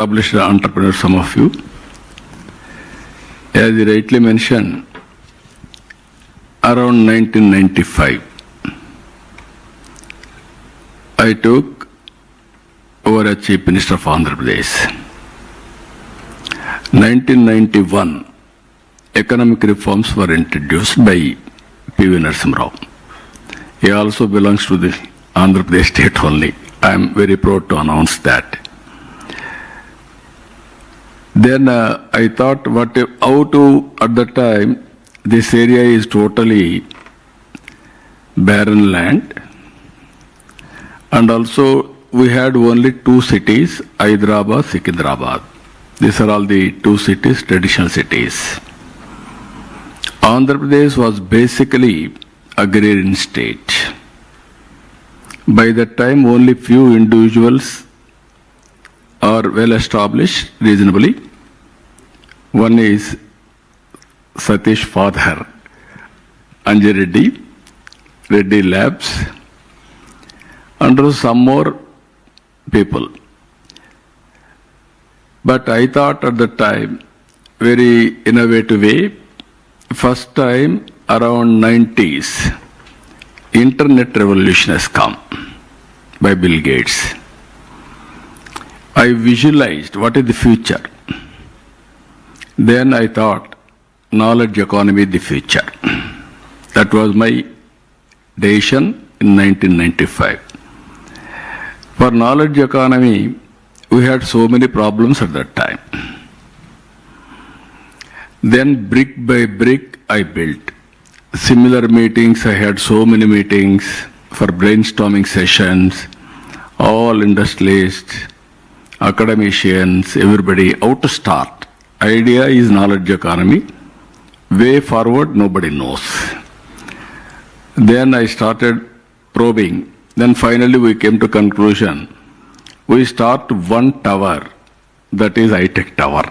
published entrepreneur, some of you. As you rightly mentioned, around 1995, I took over as Chief Minister of Andhra Pradesh. 1991, economic reforms were introduced by P.V. Narasimha Rao. He also belongs to the Andhra Pradesh state only. I am very proud to announce that. Then I thought, at the time, this area is totally barren land. And also, we had only two cities, Hyderabad, Secunderabad. These are all the two cities, traditional cities. Andhra Pradesh was basically agrarian state. By that time, only few individuals are well established reasonably. One is Satish father, Anji Reddy Labs, and some more people. But I thought at the time, very innovative way, first time around 90s, internet revolution has come by Bill Gates. I visualized what is the future. Then I thought, knowledge economy is the future. That was my decision in 1995. For knowledge economy, we had so many problems at that time. Then brick by brick, I built. Similar meetings, I had so many meetings for brainstorming sessions, all industrialists, academicians, everybody, how to start. Idea is knowledge economy. Way forward, nobody knows. Then I started probing. Then finally we came to conclusion. We start one tower, that is high-tech tower.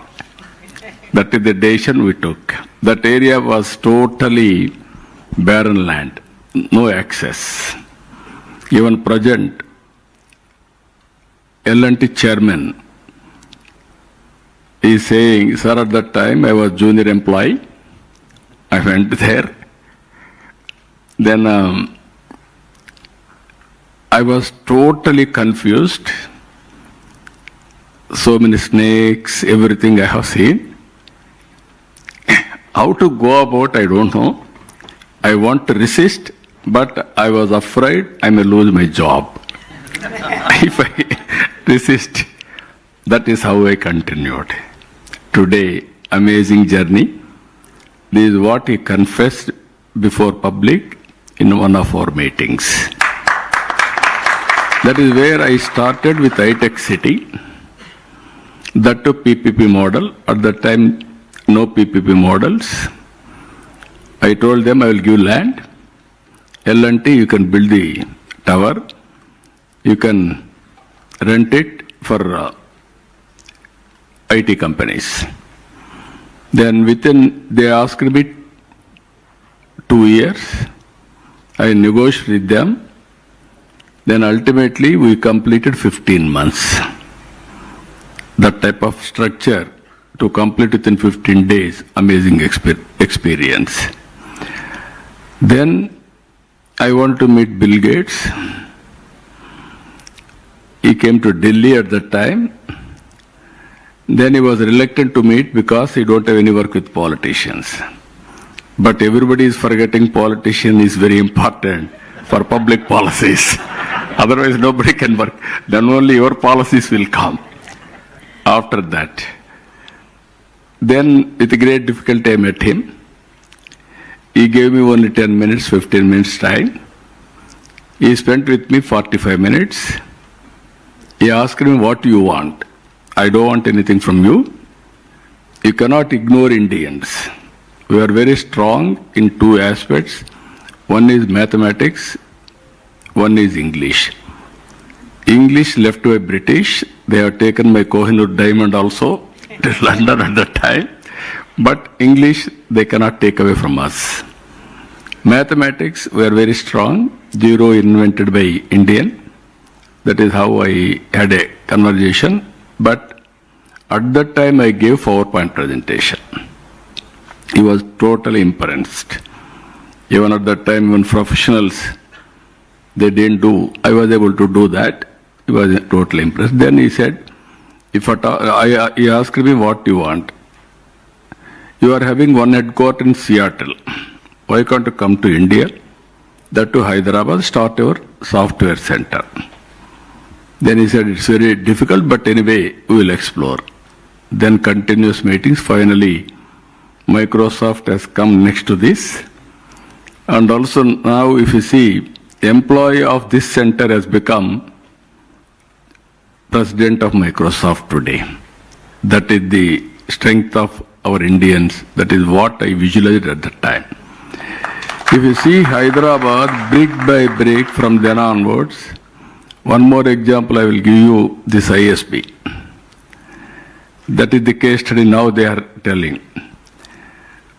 That is the decision we took. That area was totally barren land, no access. Even present, L&T chairman is saying, sir, at that time I was junior employee. I went there. Then I was totally confused. So many snakes, everything I have seen. How to go about, I don't know. I want to resist, but I was afraid I may lose my job. If I resist, that is how I continued. Today, amazing journey. This is what he confessed before public in one of our meetings. That is where I started with high-tech city. That to PPP model. At that time, no PPP models. I told them I will give land. L&T, you can build the tower. You can rent it for IT companies. Then they asked me 2 years. I negotiated with them. Then ultimately we completed 15 months. That type of structure to complete within 15 days, amazing experience. Then I wanted to meet Bill Gates. He came to Delhi at that time. Then he was reluctant to meet because he don't have any work with politicians. But everybody is forgetting politician is very important for public policies. Otherwise nobody can work. Then only your policies will come. After that. Then with great difficulty I met him. He gave me only 10 minutes, 15 minutes time. He spent with me 45 minutes. He asked me, what do you want? I don't want anything from you. You cannot ignore Indians. We are very strong in two aspects. One is mathematics, one is English. English left by British. They have taken my Kohinoor diamond also to London at that time. But English they cannot take away from us. Mathematics, we are very strong. Zero invented by Indian. That is how I had a conversation. But At that time, I gave PowerPoint presentation. He was totally impressed. Even at that time, when professionals, they didn't do, I was able to do that. He was totally impressed. Then he said, he asked me, what do you want? You are having one headquarters in Seattle. Why can't you come to India? That to Hyderabad, start your software center. Then he said, it's very difficult, but anyway, we will explore. Then continuous meetings. Finally, Microsoft has come next to this. And also now, if you see, employee of this center has become president of Microsoft today. That is the strength of our Indians. That is what I visualized at the time. If you see Hyderabad, brick by brick from then onwards, one more example I will give you, this ISB. That is the case study now they are telling.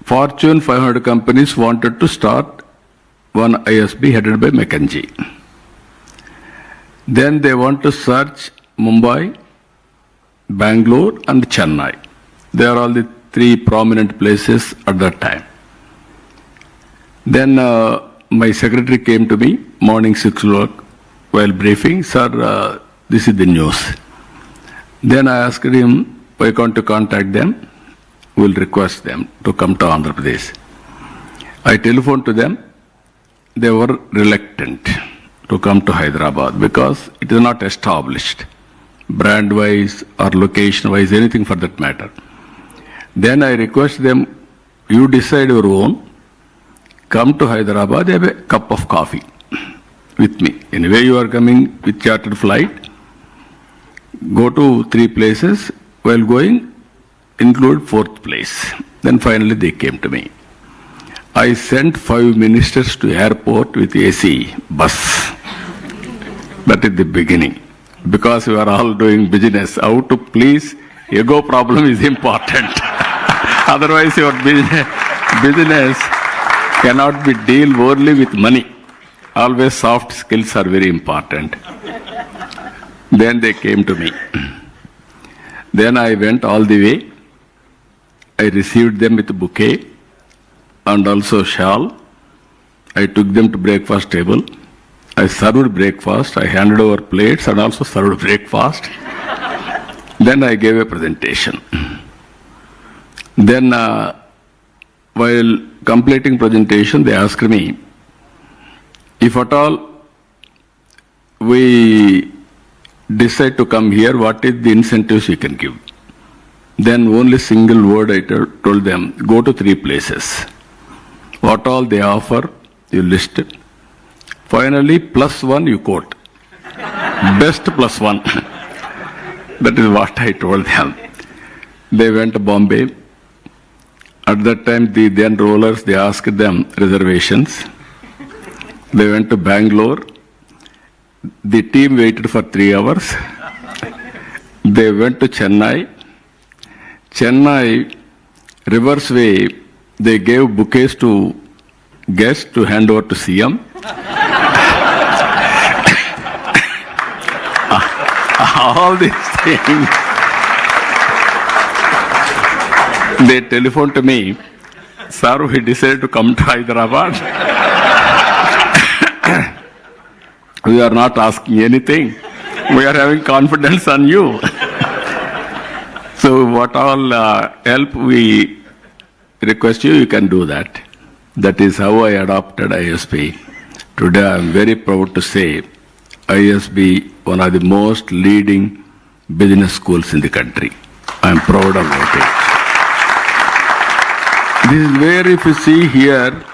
Fortune 500 companies wanted to start one ISB headed by McKinsey. Then they want to search Mumbai, Bangalore and Chennai. They are all the three prominent places at that time. Then my secretary came to me, morning 6 o'clock, while briefing, sir, this is the news. Then I asked him, why can't you contact them? We'll request them to come to Andhra Pradesh. I telephoned to them. They were reluctant to come to Hyderabad because it is not established, brand-wise or location-wise, anything for that matter. Then I request them, you decide your own, come to Hyderabad, have a cup of coffee with me. Anyway, you are coming with chartered flight, go to 3 places, while going, include 4th place. Then finally they came to me. I sent 5 ministers to airport with AC bus. That is the beginning. Because we are all doing business, how to please, ego problem is important. Otherwise your business cannot be deal only with money. Always soft skills are very important. Then they came to me. Then I went all the way. I received them with a bouquet and also shawl. I took them to breakfast table. I served breakfast. I handed over plates and also served breakfast. Then I gave a presentation. Then while completing presentation, they asked me, if at all we decide to come here, what is the incentives we can give? Then only single word I told them, go to 3 places. What all they offer, you list it. Finally, +1 you quote. Best +1. That is what I told them. They went to Bombay. At that time, the then rollers, they asked them reservations. They went to Bangalore. The team waited for 3 hours. They went to Chennai. Chennai, reverse way, they gave bouquets to guests to hand over to CM. All these things. They telephoned to me, sir, we decided to come to Hyderabad. We are not asking anything. We are having confidence on you. So what all help we request you, you can do that. That is how I adopted ISB. Today I am very proud to say ISB, one of the most leading business schools in the country. I am proud about it. This is where, if you see here,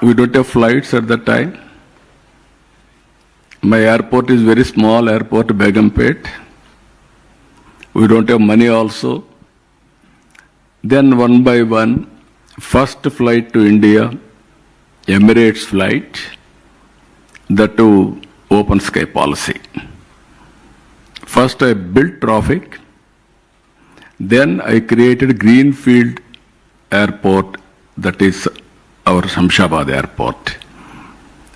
we don't have flights at that time. My airport is very small airport, Begumpet. We don't have money also. Then one by one, first flight to India, Emirates flight, that too open sky policy. First I built traffic, then I created Greenfield Airport, that is our Shamshabad Airport.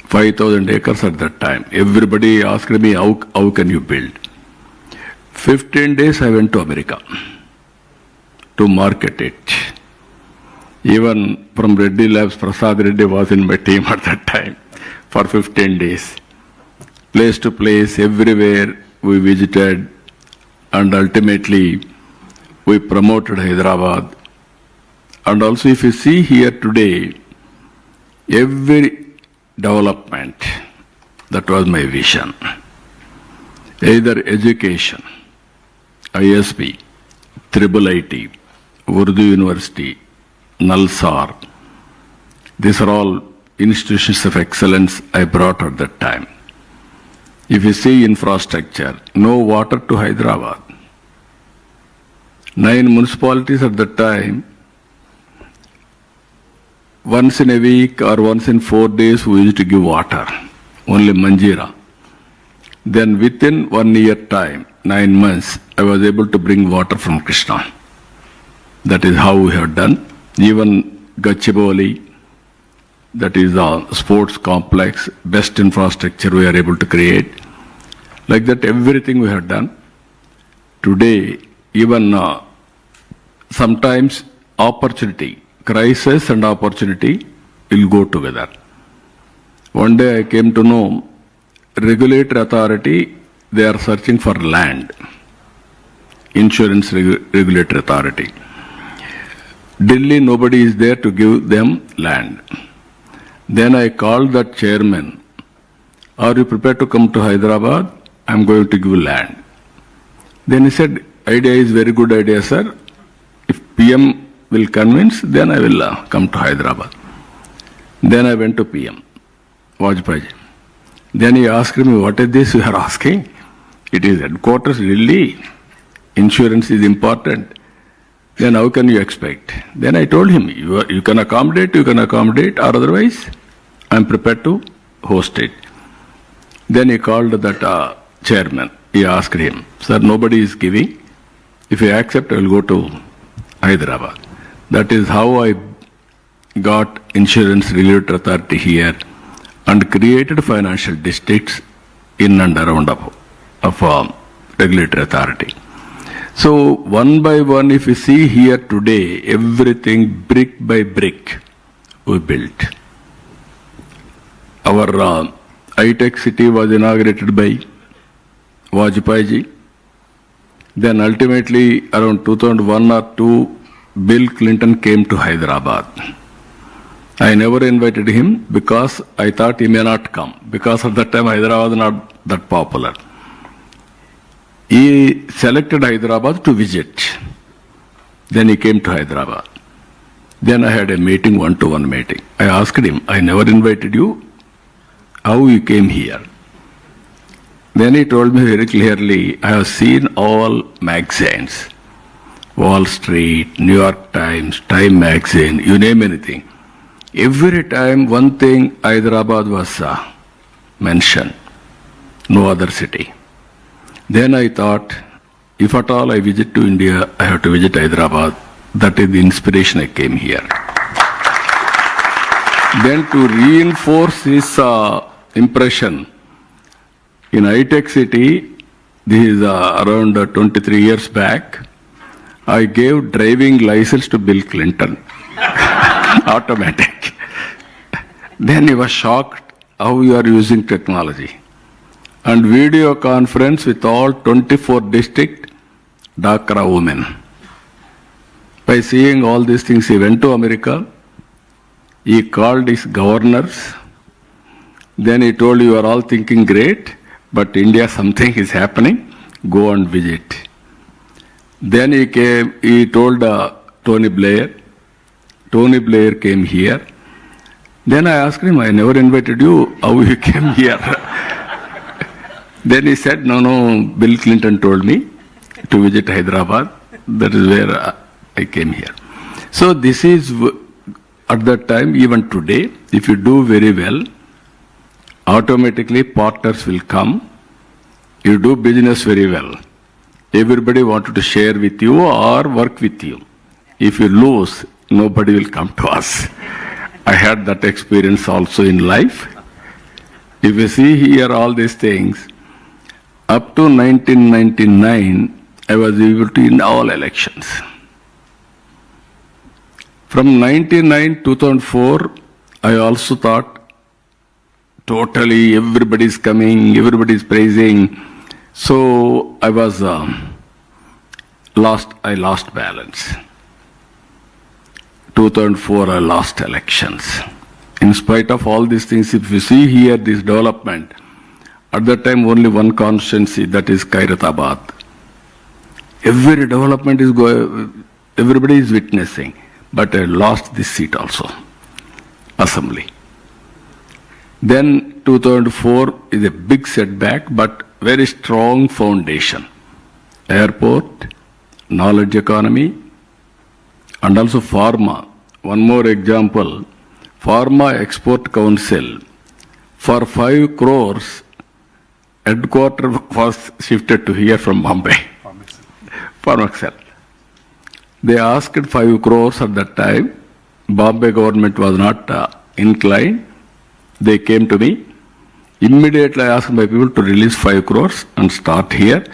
5,000 acres at that time. Everybody asked me, how can you build? 15 days I went to America. to market it. Even from Reddy Labs, Prasad Reddy was in my team at that time for 15 days. Place to place, everywhere we visited, and ultimately we promoted Hyderabad. And also if you see here today, every development, that was my vision. Either education, ISB, Triple IT, Urdu University, Nalsar, these are all institutions of excellence I brought at that time. If you see infrastructure, no water to Hyderabad. 9 municipalities at that time, once in a week or once in 4 days we used to give water, only Manjira. Then within 1 year time, 9 months, I was able to bring water from Krishna. That is how we have done. Even Gachibowli, that is a sports complex, best infrastructure we are able to create. Like that, everything we have done. Today, even sometimes opportunity, crisis and opportunity will go together. One day I came to know regulatory authority, they are searching for land. Insurance regulatory authority. Delhi, nobody is there to give them land. Then I called that chairman, are you prepared to come to Hyderabad? I am going to give land. Then he said, idea is very good idea, sir. If PM will convince, then I will come to Hyderabad. Then I went to PM, Vajpayee. Then he asked me, what is this you are asking? It is headquarters, Delhi. Insurance is important. Then how can you expect? Then I told him, you can accommodate, or otherwise I am prepared to host it. Then he called that chairman. He asked him, sir, nobody is giving. If you accept, I will go to Hyderabad. That is how I got insurance regulatory authority here and created financial districts in and around of regulatory authority. So one by one, if you see here today, everything brick by brick we built. Our high-tech city was inaugurated by Vajpayee ji. Then ultimately around 2001 or 2, Bill Clinton came to Hyderabad. I never invited him because I thought he may not come, because at that time Hyderabad was not that popular. He selected Hyderabad to visit. Then he came to Hyderabad. Then I had a meeting, one-to-one meeting. I asked him, I never invited you. How you came here? Then he told me very clearly, I have seen all magazines. Wall Street, New York Times, Time Magazine, you name anything. Every time one thing, Hyderabad was mentioned. No other city. Then I thought, if at all I visit to India, I have to visit Hyderabad. That is the inspiration I came here. Then to reinforce his impression, in high-tech city, this is around 23 years back, I gave driving license to Bill Clinton, automatic. Then he was shocked how you are using technology. And video conference with all 24 district Dhaka women. By seeing all these things, he went to America. He called his governors. Then he told, you are all thinking great, but India something is happening. Go and visit. Then he came, he told Tony Blair. Tony Blair came here. Then I asked him, I never invited you. How you came here? Then he said, no, Bill Clinton told me to visit Hyderabad. That is where I came here. So this is, at that time, even today, if you do very well, automatically partners will come. You do business very well. Everybody wanted to share with you or work with you. If you lose, nobody will come to us. I had that experience also in life. If you see here all these things, up to 1999, I was able to win all elections. From 99, 2004, I also thought totally everybody is coming, everybody is praising. So I was I lost balance. 2004, I lost elections. In spite of all these things, if you see here this development, at that time only one constituency, that is Hyderabad. Every development is everybody is witnessing. But I lost this seat also, assembly. Then 2004 is a big setback, but very strong foundation. Airport, knowledge economy, and also pharma. One more example, Pharma Export Council. For 5 crores, headquarters was shifted to here from Bombay. Pharmaxel. They asked 5 crores at that time. Bombay government was not inclined. They came to me. Immediately I asked my people to release 5 crores and start here.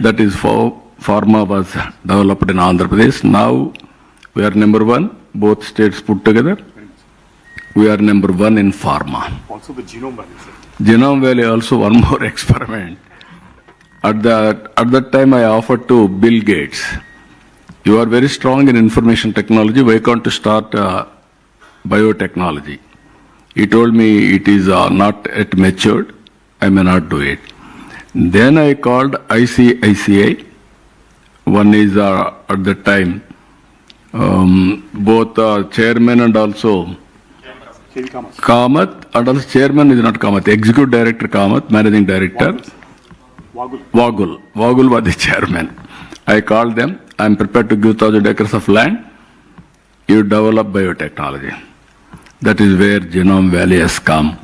That is how pharma was developed in Andhra Pradesh. Now we are number 1, both states put together. We are number 1 in pharma. Also the Genome Valley, sir. Genome Valley also one more experiment. At that time I offered to Bill Gates, you are very strong in information technology, why can't you start biotechnology? He told me it is not yet matured, I may not do it. Then I called ICICI. One is at that time, both chairman and also Kamath, and also chairman is not Kamath, executive director Kamath, managing director Wagul was the chairman. I called them, I am prepared to give 1,000 acres of land, you develop biotechnology. That is where Genome Valley has come.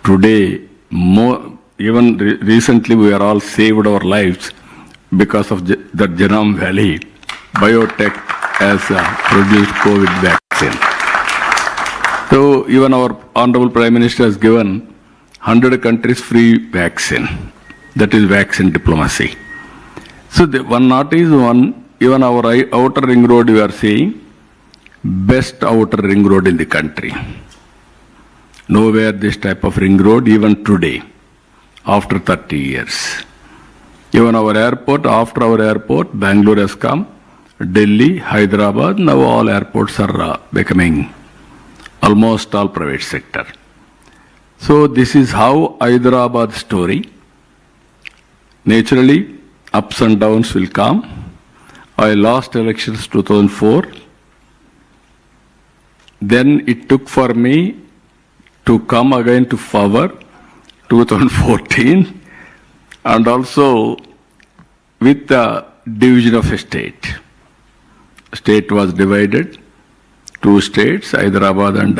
Today, even recently we are all saved our lives because of the Genome Valley. Biotech has produced COVID vaccine. So even our Honorable Prime Minister has given 100 countries free vaccine. That is vaccine diplomacy. So one not is one, even our outer ring road we are seeing, best outer ring road in the country. Nowhere this type of ring road even today, after 30 years. Even our airport, after our airport, Bangalore has come, Delhi, Hyderabad, now all airports are becoming almost all private sector. So this is how Hyderabad story. Naturally, ups and downs will come. I lost elections 2004. Then it took for me to come again to power 2014 and also with the division of a state. State was divided, 2 states, Hyderabad and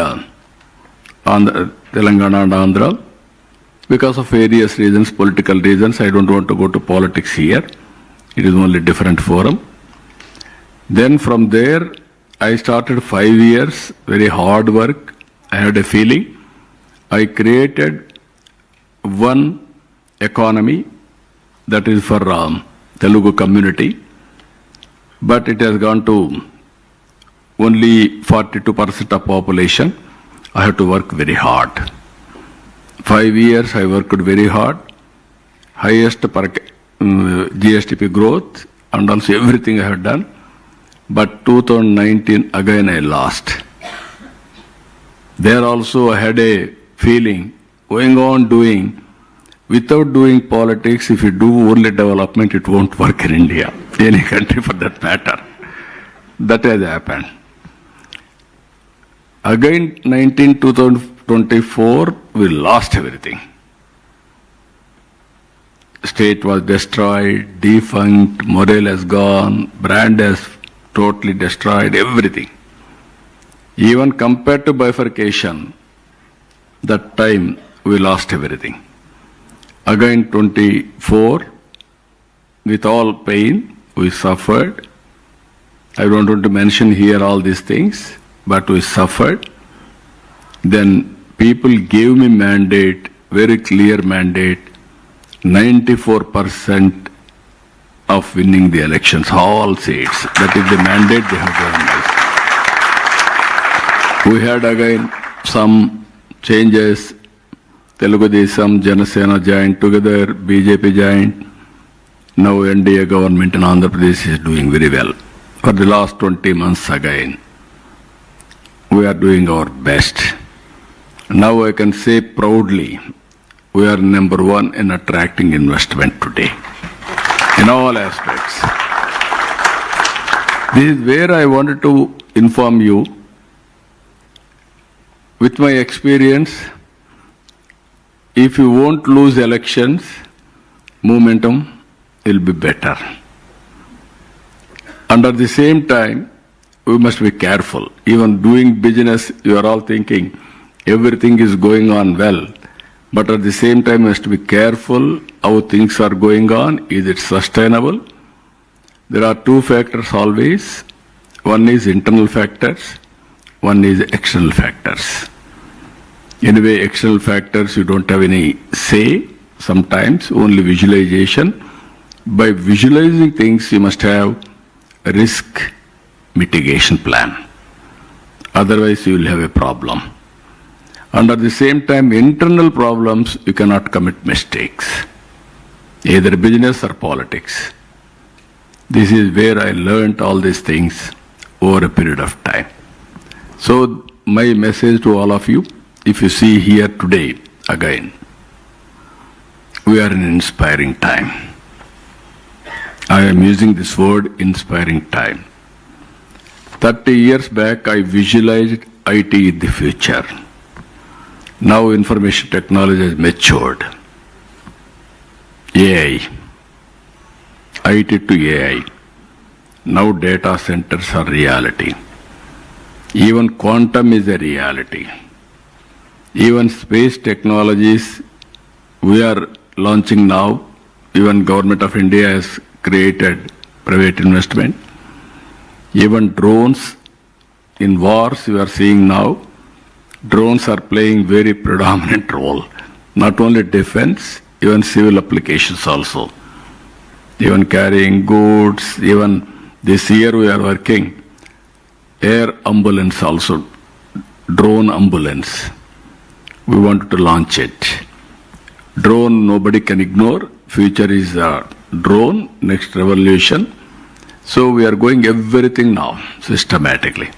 Telangana and Andhra. Because of various reasons, political reasons, I don't want to go to politics here. It is only different forum. Then from there, I started 5 years, very hard work. I had a feeling. I created one economy that is for Telugu community, but it has gone to only 42% of population. I have to work very hard. 5 years I worked very hard, highest per GSTP growth and also everything I have done. But 2019 again I lost. There also I had a feeling, going on doing, without doing politics, if you do only development, it won't work in India, any country for that matter. That has happened. Again 2024, we lost everything. State was destroyed, defunct, morale has gone, brand has totally destroyed, everything. Even compared to bifurcation, that time we lost everything. Again 24, with all pain, we suffered. I don't want to mention here all these things, but we suffered. Then people gave me mandate, very clear mandate, 94% of winning the elections, all seats. That is the mandate they have given us. We had again some changes. Telugu Desam, Janasena joined together, BJP joined. Now NDA government in Andhra Pradesh is doing very well. For the last 20 months again, we are doing our best. Now I can say proudly, we are number one in attracting investment today, in all aspects. This is where I wanted to inform you. With my experience, if you won't lose elections, momentum will be better. Under the same time, we must be careful. Even doing business, you are all thinking everything is going on well. But at the same time, you must be careful how things are going on. Is it sustainable? There are two factors always. One is internal factors, one is external factors. Anyway, external factors, you don't have any say, sometimes only visualization. By visualizing things, you must have a risk mitigation plan. Otherwise, you will have a problem. And at the same time, internal problems, you cannot commit mistakes, either business or politics. This is where I learned all these things over a period of time. So my message to all of you, if you see here today, again, we are in an inspiring time. I am using this word, inspiring time. 30 years back, I visualized IT in the future. Now information technology has matured. AI, IT to AI. Now data centers are reality. Even quantum is a reality. Even space technologies we are launching now. Even Government of India has created private investment. Even drones in wars we are seeing now. Drones are playing very predominant role. Not only defense, even civil applications also. Even carrying goods, even this year we are working air ambulance also, drone ambulance. We want to launch it. Drone nobody can ignore. Future is a drone, next revolution. So we are going everything now, systematically.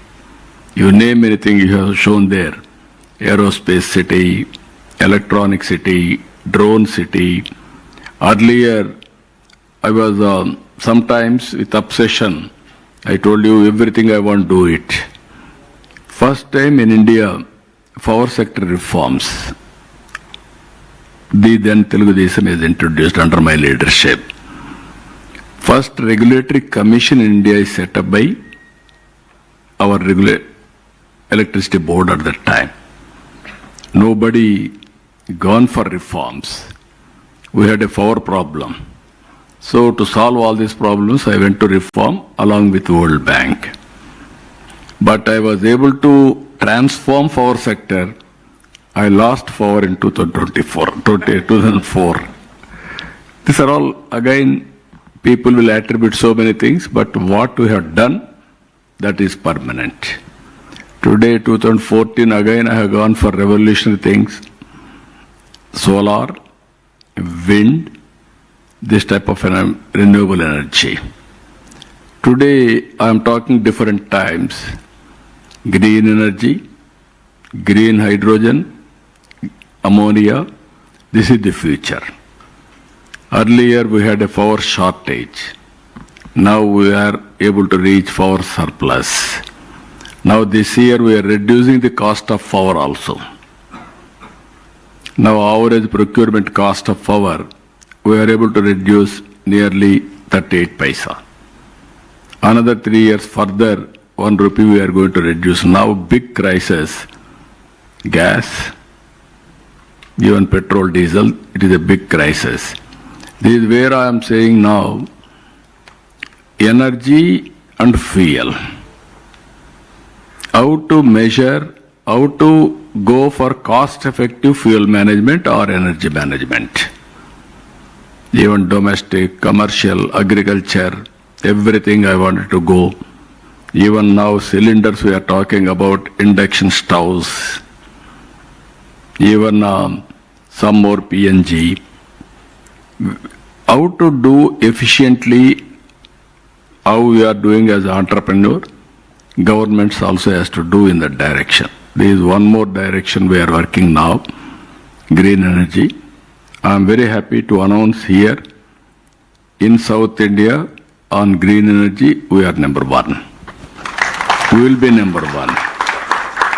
You name anything you have shown there. Aerospace city, electronic city, drone city. Earlier, I was sometimes with obsession. I told you everything I want to do it. First time in India, power sector reforms. The then Telugu Desam is introduced under my leadership. First regulatory commission in India is set up by our electricity board at that time. Nobody gone for reforms. We had a power problem. So to solve all these problems, I went to reform along with World Bank. But I was able to transform power sector. I lost power in 2004. These are all, again, people will attribute so many things, but what we have done, that is permanent. Today, 2014, again, I have gone for revolutionary things. Solar, wind, this type of renewable energy. Today, I am talking different times. Green energy, green hydrogen, ammonia, this is the future. Earlier, we had a power shortage. Now we are able to reach power surplus. Now this year, we are reducing the cost of power also. Now average procurement cost of power, we are able to reduce nearly 38 paisa. Another 3 years further, 1 rupee we are going to reduce. Now big crisis, gas, even petrol, diesel, it is a big crisis. This is where I am saying now, energy and fuel. How to measure, how to go for cost-effective fuel management or energy management. Even domestic, commercial, agriculture, everything I wanted to go. Even now, cylinders, we are talking about induction stoves. Even some more PNG. How to do efficiently, how we are doing as an entrepreneur, governments also has to do in that direction. There is one more direction we are working now, green energy. I am very happy to announce here, in South India, on green energy, we are number one. We will be number one.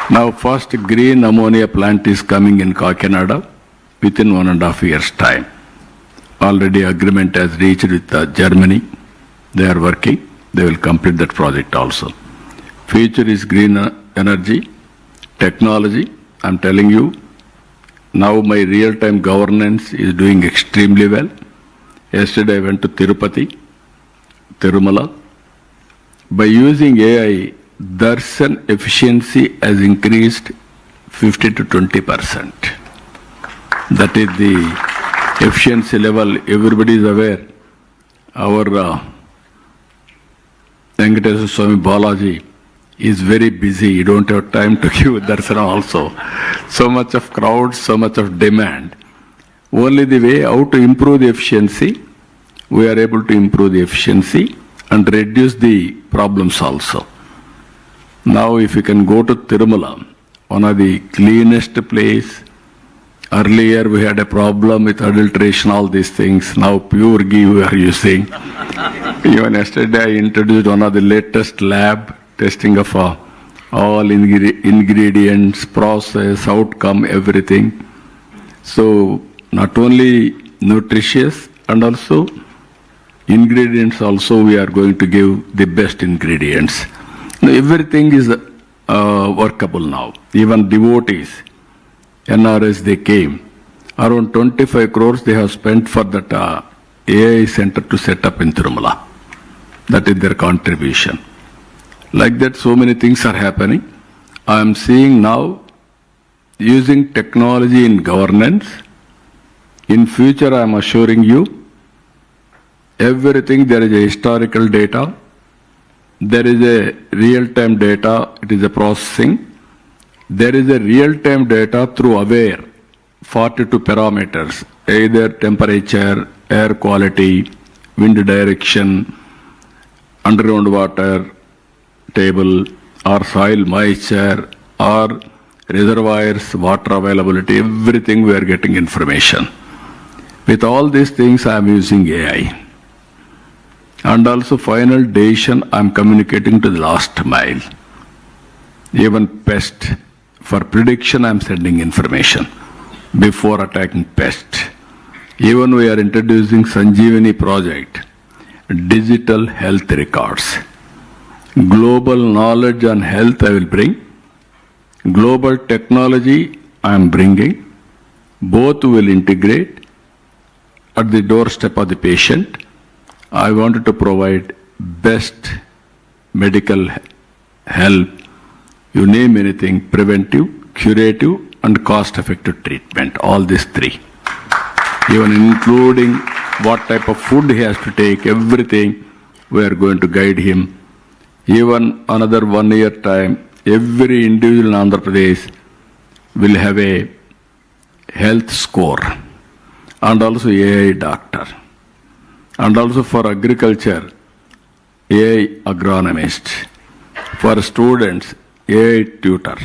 Now, first green ammonia plant is coming in Kakinada within 1.5 years' time. Already agreement has reached with Germany. They are working. They will complete that project also. Future is green energy, technology. I'm telling you, now my real-time governance is doing extremely well. Yesterday I went to Tirupati, Tirumala. By using AI, darshan efficiency has increased 50 to 20%. That is the efficiency level. Everybody is aware. Our Venkateswara Swami Balaji is very busy. You don't have time to give darshan also. So much of crowd, so much of demand. Only the way how to improve the efficiency, we are able to improve the efficiency and reduce the problems also. Now if you can go to Tirumala, one of the cleanest place. Earlier we had a problem with adulteration, all these things. Now pure ghee we are using. Even yesterday I introduced one of the latest lab testing of all ingredients, process, outcome, everything. So not only nutritious and also ingredients also we are going to give the best ingredients. Now, everything is workable now. Even devotees, NRS, they came. Around 25 crores they have spent for that AI center to set up in Tirumala. That is their contribution. Like that, so many things are happening. I am seeing now using technology in governance. In future, I am assuring you, everything there is a historical data. There is a real-time data, it is a processing. There is a real-time data through AWARE, 42 parameters, either temperature, air quality, wind direction, underground water table, or soil moisture, or reservoirs, water availability, everything we are getting information. With all these things, I am using AI. And also final decision, I am communicating to the last mile. Even pest, for prediction, I am sending information before attacking pest. Even we are introducing Sanjeevani project, digital health records. Global knowledge on health I will bring. Global technology I am bringing. Both will integrate at the doorstep of the patient. I wanted to provide best medical help, you name anything, preventive, curative, and cost-effective treatment, all these three. Even including what type of food he has to take, everything, we are going to guide him. Even another 1 year time, every individual in Andhra Pradesh will have a health score and also AI doctor. And also for agriculture, AI agronomist. For students, AI tutor.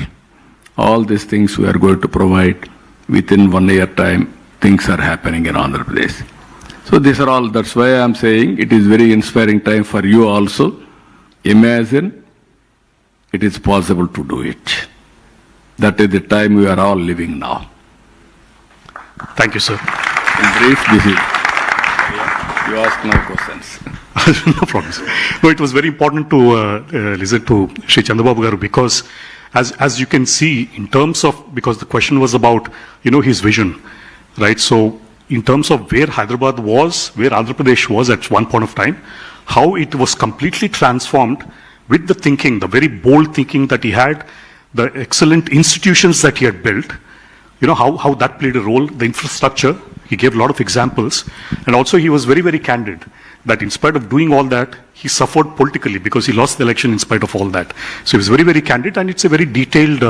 All these things we are going to provide within 1 year time. Things are happening in Andhra Pradesh. So these are all, that's why I am saying it is very inspiring time for you also. Imagine it is possible to do it. That is the time we are all living now. Thank you, sir. In brief, this is. You ask no questions. No problem, sir. No, it was very important to listen to Shri Chandrababu garu because as you can see, in terms of, because the question was about, his vision, right? So in terms of where Hyderabad was, where Andhra Pradesh was at one point of time, how it was completely transformed with the thinking, the very bold thinking that he had, the excellent institutions that he had built, how that played a role, the infrastructure. He gave a lot of examples. And also he was very, very candid that in spite of doing all that, he suffered politically because he lost the election in spite of all that. So he was very, very candid, and it's a very detailed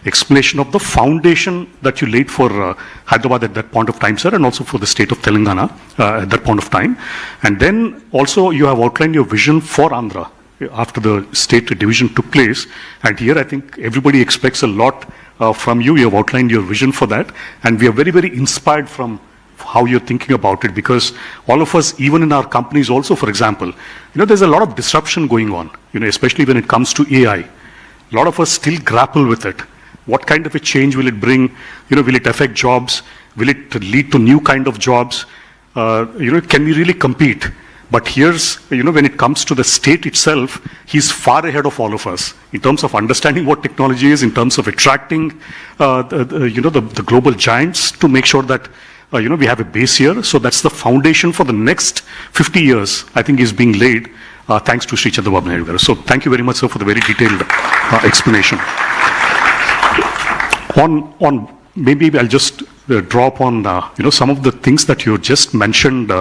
explanation of the foundation that you laid for Hyderabad at that point of time, sir, and also for the state of Telangana at that point of time. And then also you have outlined your vision for Andhra after the state division took place. And here I think everybody expects a lot from you. You have outlined your vision for that, and we are very, very inspired from how you're thinking about it, because all of us, even in our companies also, for example, there's a lot of disruption going on, especially when it comes to AI. A lot of us still grapple with it. What kind of a change will it bring? Will it affect jobs? Will it lead to new kind of jobs? Can we really compete? But here's, when it comes to the state itself, he's far ahead of all of us in terms of understanding what technology is, in terms of attracting, the global giants to make sure that, we have a base here. So that's the foundation for the next 50 years, I think, is being laid, thanks to Sri Chandrababu Naidu garu. So thank you very much, sir, for the very detailed explanation. On maybe I'll just draw upon, some of the things that you just mentioned,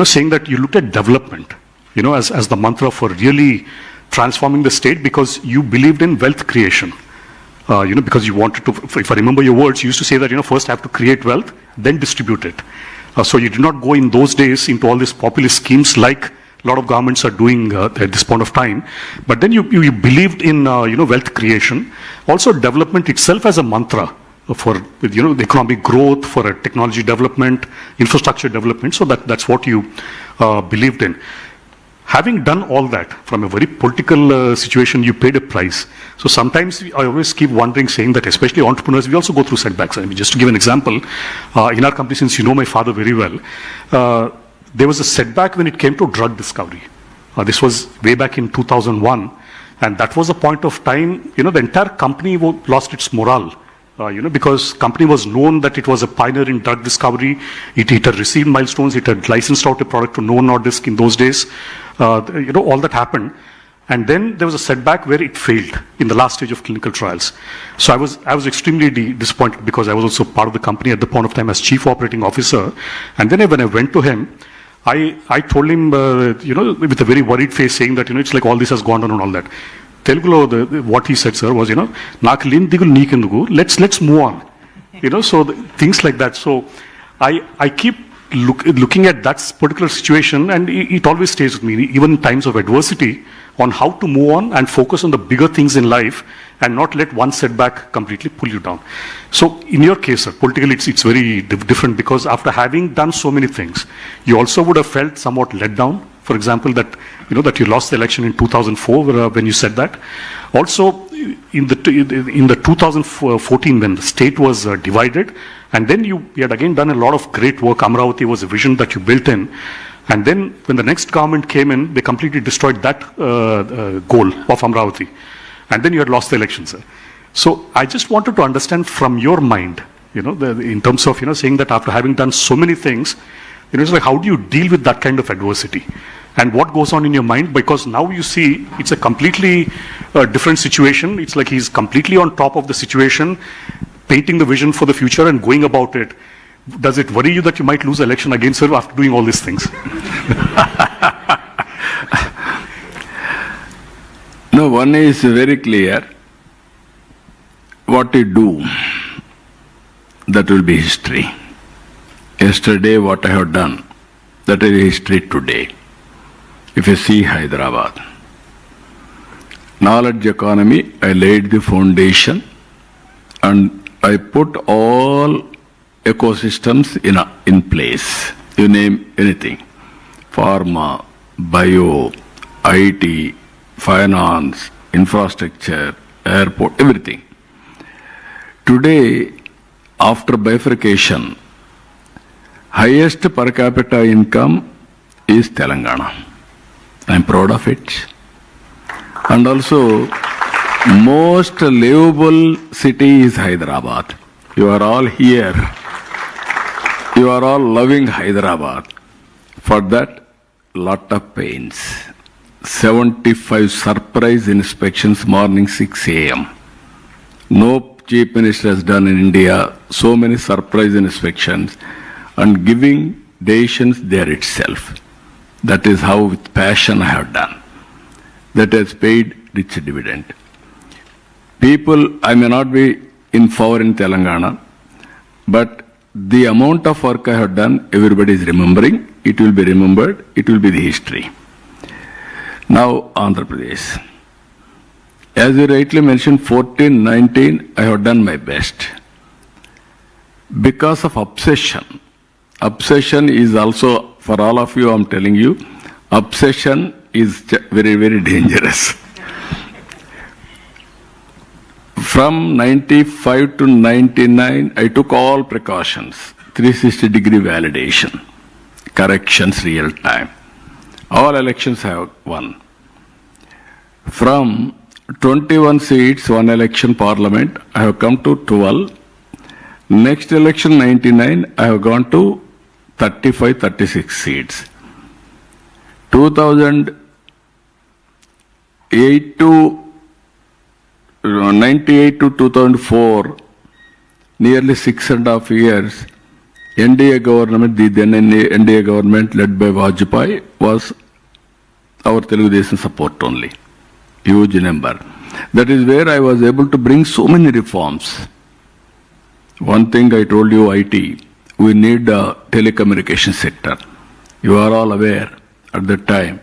saying that you looked at development, as the mantra for really transforming the state, because you believed in wealth creation. Because you wanted to, if I remember your words, you used to say that, first have to create wealth, then distribute it. So you did not go in those days into all these populist schemes like a lot of governments are doing at this point of time. But then you believed in, wealth creation. Also development itself as a mantra for, the economic growth, for a technology development, infrastructure development. So that's what you believed in. Having done all that from a very political situation, you paid a price. So sometimes I always keep wondering, saying that especially entrepreneurs, we also go through setbacks. I mean, just to give an example, in our company, since you know my father very well, there was a setback when it came to drug discovery. This was way back in 2001. And that was a point of time, the entire company lost its morale. Because company was known that it was a pioneer in drug discovery. It had received milestones. It had licensed out a product to Novo Nordisk in those days. All that happened. And then there was a setback where it failed in the last stage of clinical trials. So I was extremely disappointed, because I was also part of the company at the point of time as chief operating officer. And then when I went to him, I told him, with a very worried face, saying that, it's like all this has gone on and all that. Telugulo, what he said, sir, was, let's move on. So things like that. So I keep looking at that particular situation, and it always stays with me, even in times of adversity, on how to move on and focus on the bigger things in life and not let one setback completely pull you down. So in your case, sir, politically it's very different, because after having done so many things, you also would have felt somewhat let down. For example, that you lost the election in 2004 when you said that. Also, in the 2014 when the state was divided, and then you had again done a lot of great work. Amaravati was a vision that you built in. And then when the next government came in, they completely destroyed that goal of Amaravati. And then you had lost the election, sir. So I just wanted to understand from your mind, in terms of, saying that after having done so many things, it's like, how do you deal with that kind of adversity? And what goes on in your mind? Because now you see it's a completely different situation. It's like he's completely on top of the situation, painting the vision for the future and going about it. Does it worry you that you might lose the election again, sir, after doing all these things? No, one is very clear. What you do, that will be history. Yesterday, what I have done, that is history today. If you see Hyderabad, knowledge economy, I laid the foundation and I put all ecosystems in place. You name anything. Pharma, bio, IT, finance, infrastructure, airport, everything. Today, after bifurcation, highest per capita income is Telangana. I am proud of it. And also, most livable city is Hyderabad. You are all here. You are all loving Hyderabad. For that, lot of pains. 75 surprise inspections morning 6 a.m. No chief minister has done in India so many surprise inspections and giving decisions there itself. That is how with passion I have done. That has paid rich dividend. People, I may not be in favor in Telangana, but the amount of work I have done, everybody is remembering. It will be remembered. It will be the history. Now, Andhra Pradesh. As you rightly mentioned, 14, 19, I have done my best. Because of obsession. Obsession is also, for all of you, I'm telling you, obsession is very, very dangerous. From 95 to 99, I took all precautions. 360-degree validation, corrections real time. All elections I have won. From 21 seats, one election parliament, I have come to 12. Next election, 99, I have gone to 35, 36 seats. 2008 to 98 to 2004, nearly 6.5 years, NDA government, the then NDA government led by Vajpayee, was our Telugu support only. Huge number. That is where I was able to bring so many reforms. One thing I told you, IT, we need a telecommunication sector. You are all aware at that time,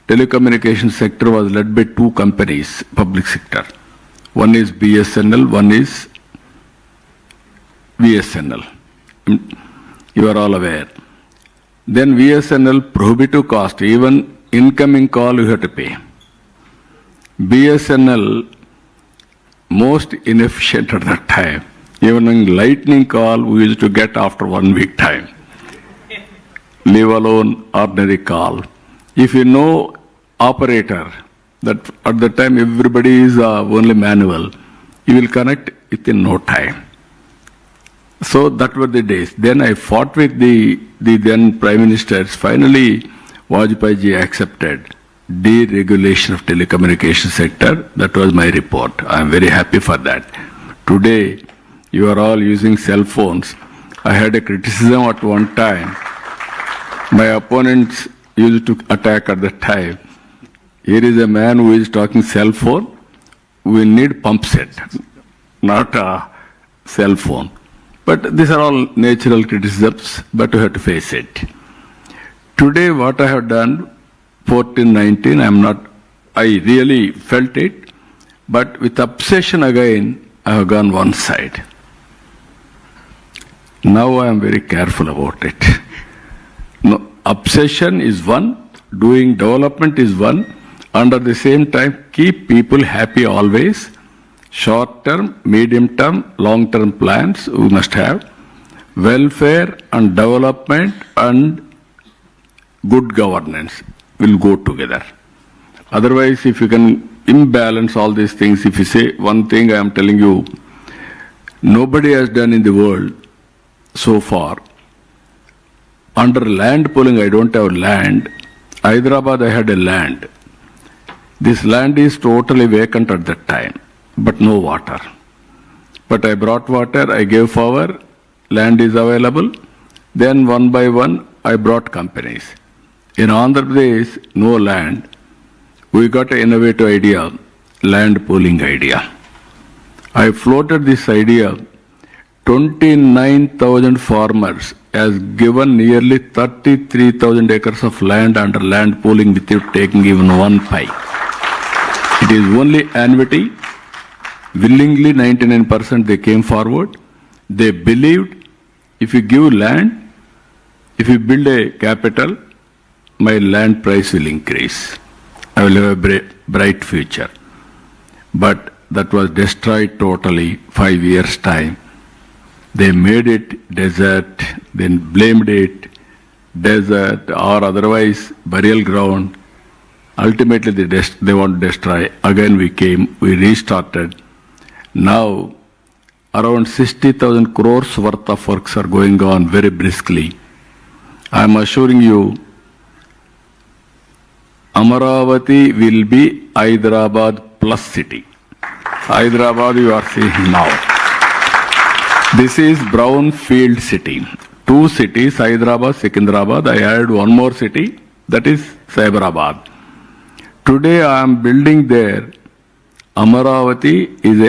telecommunication sector was led by two companies, public sector. One is BSNL, one is VSNL. You are all aware. Then VSNL prohibitive cost, even incoming call you have to pay. BSNL most inefficient at that time. Even in lightning call we used to get after 1 week time. Leave alone ordinary call. If you know operator, that at the time everybody is only manual, you will connect within no time. So that were the days. Then I fought with the then Prime Ministers. Finally, Vajpayee ji accepted deregulation of telecommunication sector. That was my report. I am very happy for that. Today, you are all using cell phones. I had a criticism at one time. My opponents used to attack at that time. Here is a man who is talking cell phone. We need pump set, not a cell phone. But these are all natural criticisms, but we have to face it. Today, what I have done, 14, 19, I really felt it, but with obsession again, I have gone one side. Now I am very careful about it. No, obsession is one, doing development is one, and at the same time, keep people happy always. Short term, medium term, long term plans we must have. Welfare and development and good governance will go together. Otherwise, if you can imbalance all these things, if you say one thing, I am telling you, nobody has done in the world so far. Under land pooling, I don't have land. Hyderabad, I had a land. This land is totally vacant at that time, but no water. But I brought water, I gave power, land is available. Then one by one, I brought companies. In Andhra Pradesh, no land. We got an innovative idea, land pooling idea. I floated this idea. 29,000 farmers has given nearly 33,000 acres of land under land pooling without taking even one pie. It is only annuity. Willingly, 99% they came forward. They believed if you give land, if you build a capital, my land price will increase. I will have a bright future. But that was destroyed totally 5 years' time. They made it desert, then blamed it desert or otherwise burial ground. Ultimately, they want to destroy. Again we came, we restarted. Now, around 60,000 crores worth of works are going on very briskly. I am assuring you, Amaravati will be Hyderabad plus city. Hyderabad you are seeing now. This is brownfield city. 2 cities, Hyderabad, Secunderabad. I added one more city, That is Hyderabad. Today I am building there. Amaravati is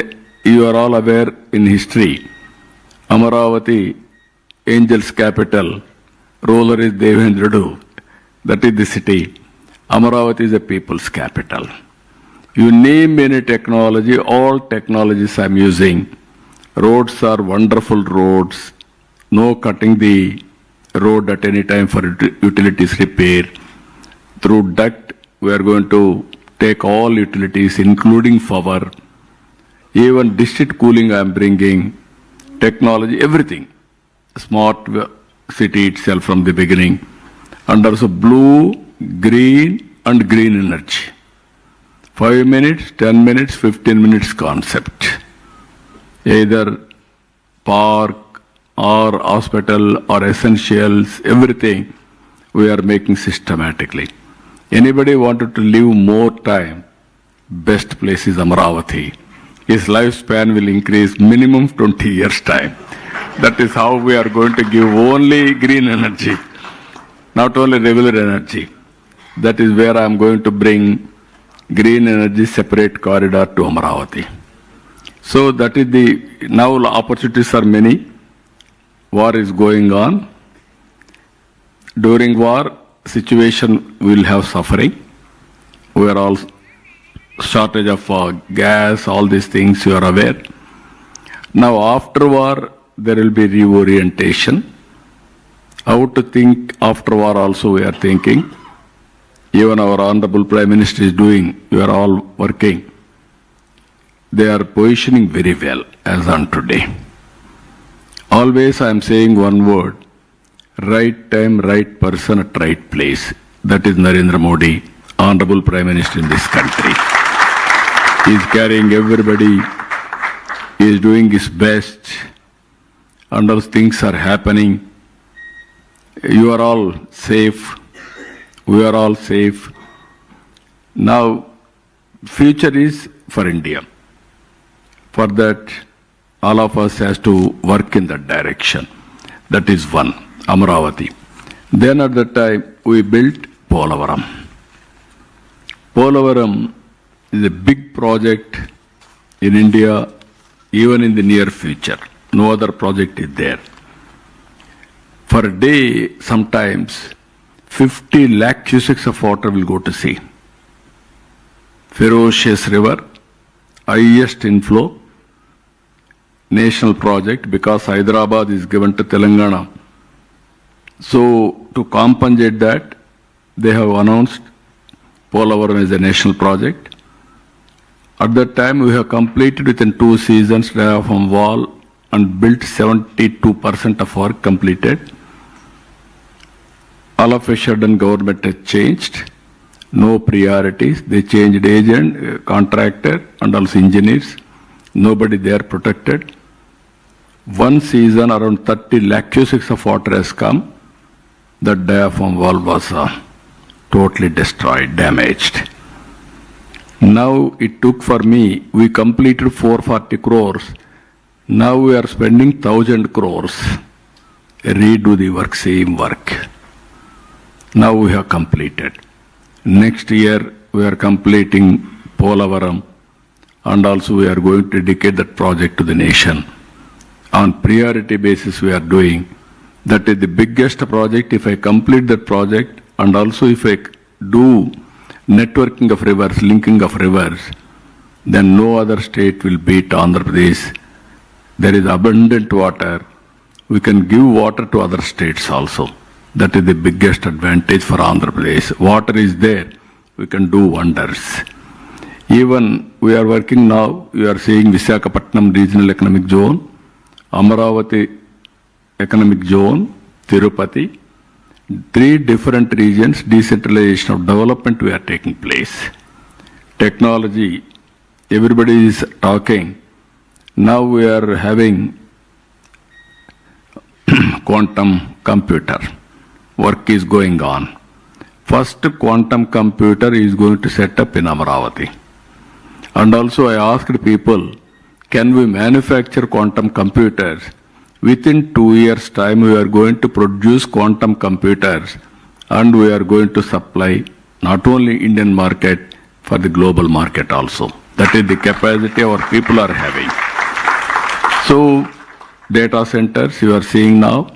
you are all aware in history. Amaravati, Angels capital, ruler is Devendradu. That is the city. Amaravati is the people's capital. You name any technology, all technologies I am using. Roads are wonderful roads. No cutting the road at any time for utilities repair. Through duct, we are going to take all utilities, including power. Even district cooling I am bringing. Technology, everything. Smart city itself from the beginning. And also blue, green and green energy. 5 minutes, 10 minutes, 15 minutes concept. Either park or hospital or essentials, everything we are making systematically. Anybody wanted to live more time, best place is Amaravati. His lifespan will increase minimum 20 years time. That is how we are going to give only green energy, not only regular energy. That is where I am going to bring green energy separate corridor to Amaravati. So that is now opportunities are many. War is going on. During war, situation will have suffering. We are all shortage of gas, all these things you are aware. Now after war, there will be reorientation. How to think after war also we are thinking. Even our Honorable Prime Minister is doing, we are all working. They are positioning very well as on today. Always I am saying one word, right time, right person at right place. That is Narendra Modi, Honorable Prime Minister in this country. He is carrying everybody, he is doing his best, and those things are happening. You are all safe, we are all safe. Now, future is for India. For that, all of us has to work in that direction. That is one, Amaravati. Then at that time, we built Polavaram. Polavaram is a big project in India, even in the near future. No other project is there. For a day, sometimes 50 lakh cubics of water will go to sea. Ferocious river, highest inflow, national project because Hyderabad is given to Telangana. So to compensate that, they have announced Polavaram as a national project. At that time, we have completed within 2 seasons diaphragm wall and built 72% of work completed. All of a sudden, government has changed. No priorities. They changed agent, contractor, and also engineers. Nobody there protected. One season, around 30 lakh cubics of water has come. The diaphragm wall was totally destroyed, damaged. Now it took for me, we completed 440 crores. Now we are spending 1,000 crores. Redo the work, same work. Now we have completed. Next year we are completing Polavaram, and also we are going to dedicate that project to the nation. On priority basis we are doing. That is the biggest project. If I complete that project, and also if I do networking of rivers, linking of rivers, then no other state will beat Andhra Pradesh. There is abundant water. We can give water to other states also. That is the biggest advantage for Andhra Pradesh. Water is there. We can do wonders. Even we are working now, we are seeing Visakhapatnam Regional Economic Zone, Amaravati Economic Zone, Tirupati, 3 different regions, decentralization of development we are taking place. Technology, everybody is talking. Now we are having quantum computer. Work is going on. First quantum computer is going to set up in Amaravati. And also I asked people, can we manufacture quantum computers? Within 2 years' time, we are going to produce quantum computers and we are going to supply not only Indian market, for the global market also. That is the capacity our people are having. So, data centers you are seeing now,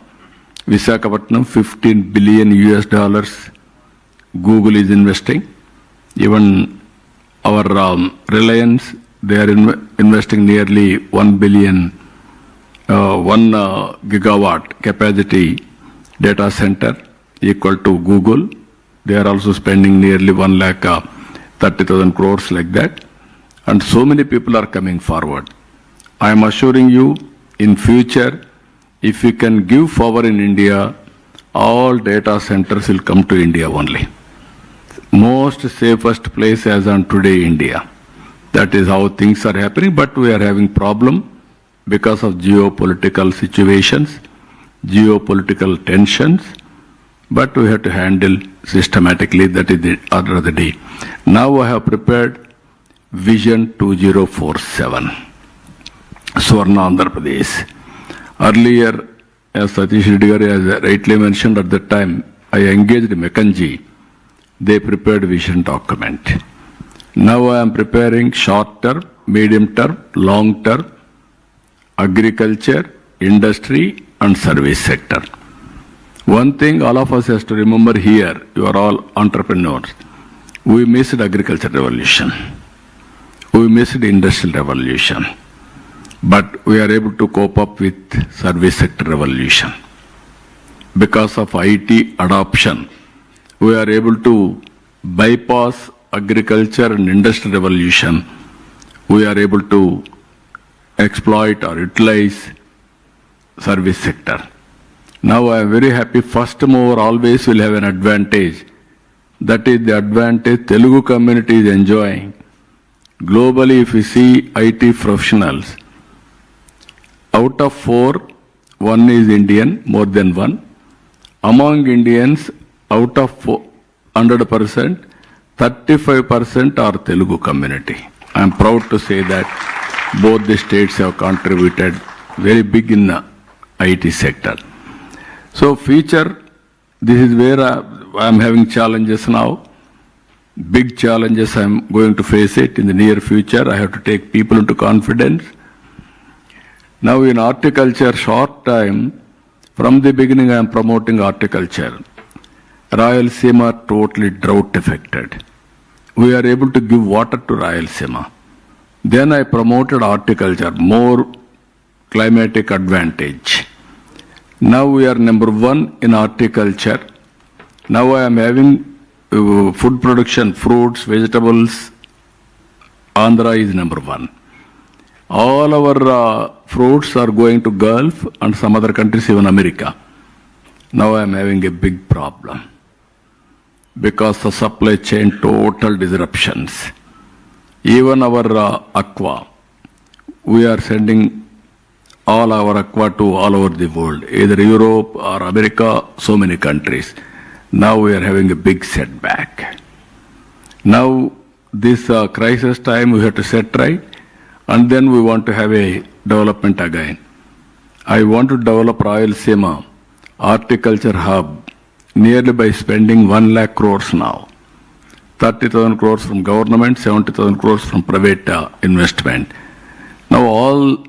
Visakhapatnam, $15 billion US, Google is investing. Even our Reliance, they are investing nearly 1 billion, 1 gigawatt capacity data center equal to Google. They are also spending nearly 1,30,000 crores like that. And so many people are coming forward. I am assuring you, in future, if we can give power in India, all data centers will come to India only. Most safest place as on today, India. That is how things are happening, but we are having problem because of geopolitical situations, geopolitical tensions, but we have to handle systematically. That is the order of the day. Now I have prepared Vision 2047, Swarna Andhra Pradesh. Earlier, as Satish Reddy has rightly mentioned at that time, I engaged McKinsey. They prepared vision document. Now I am preparing short term, medium term, long term, agriculture, industry and service sector. One thing all of us has to remember here, you are all entrepreneurs. We missed agriculture revolution. We missed industrial revolution. But we are able to cope up with service sector revolution. Because of IT adoption, we are able to bypass agriculture and industrial revolution. We are able to exploit or utilize service sector. Now I am very happy, first mover always will have an advantage. That is the advantage Telugu community is enjoying. Globally, if we see IT professionals, out of 4, 1 is Indian, more than 1. Among Indians, out of 100%, 35% are Telugu community. I am proud to say that both the states have contributed very big in the IT sector. So future, this is where I am having challenges now. Big challenges I am going to face it in the near future. I have to take people into confidence. Now in horticulture, short time, from the beginning I am promoting horticulture. Rayalaseema totally drought affected. We are able to give water to Rayalaseema. Then I promoted horticulture, more climatic advantage. Now we are number 1 in horticulture. Now I am having food production, fruits, vegetables. Andhra is number 1. All our fruits are going to Gulf and some other countries, even America. Now I am having a big problem because of supply chain total disruptions. Even our aqua, we are sending all our aqua to all over the world, either Europe or America, so many countries. Now we are having a big setback. Now this crisis time we have to set right, and then we want to have a development again. I want to develop Rayalaseema horticulture hub nearly by spending 1 lakh crores now. 30,000 crores from government, 70,000 crores from private investment. Now all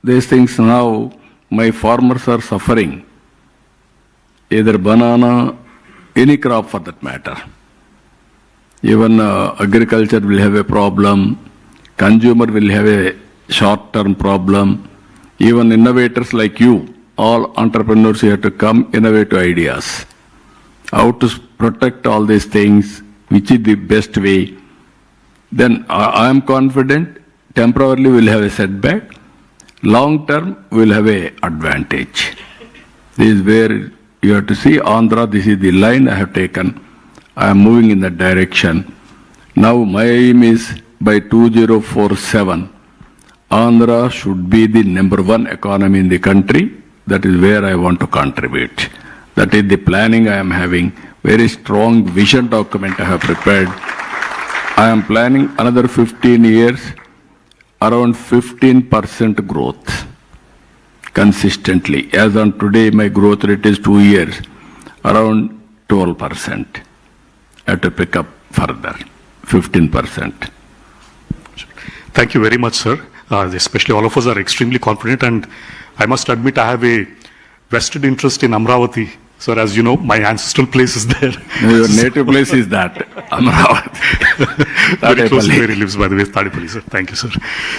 these things now, my farmers are suffering. Either banana, any crop for that matter. Even agriculture will have a problem. Consumer will have a short-term problem. Even innovators like you, all entrepreneurs, you have to come innovative ideas. How to protect all these things, which is the best way. Then I am confident, temporarily we'll have a setback. Long term, we'll have a advantage. This is where you have to see Andhra, this is the line I have taken. I am moving in that direction. Now my aim is by 2047, Andhra should be the number 1 economy in the country. That is where I want to contribute. That is the planning I am having. Very strong vision document I have prepared. I am planning another 15 years, around 15% growth consistently. As on today, my growth rate is 2 years, around 12%. I have to pick up further, 15%. Thank you very much, sir. Especially all of us are extremely confident, and I must admit I have a vested interest in Amaravati. Sir, as you know, my ancestral place is there. Your native place is that, Amaravati. Very close to Tadepalli. where he lives, by the way, Tadepalli, sir. Thank you, sir.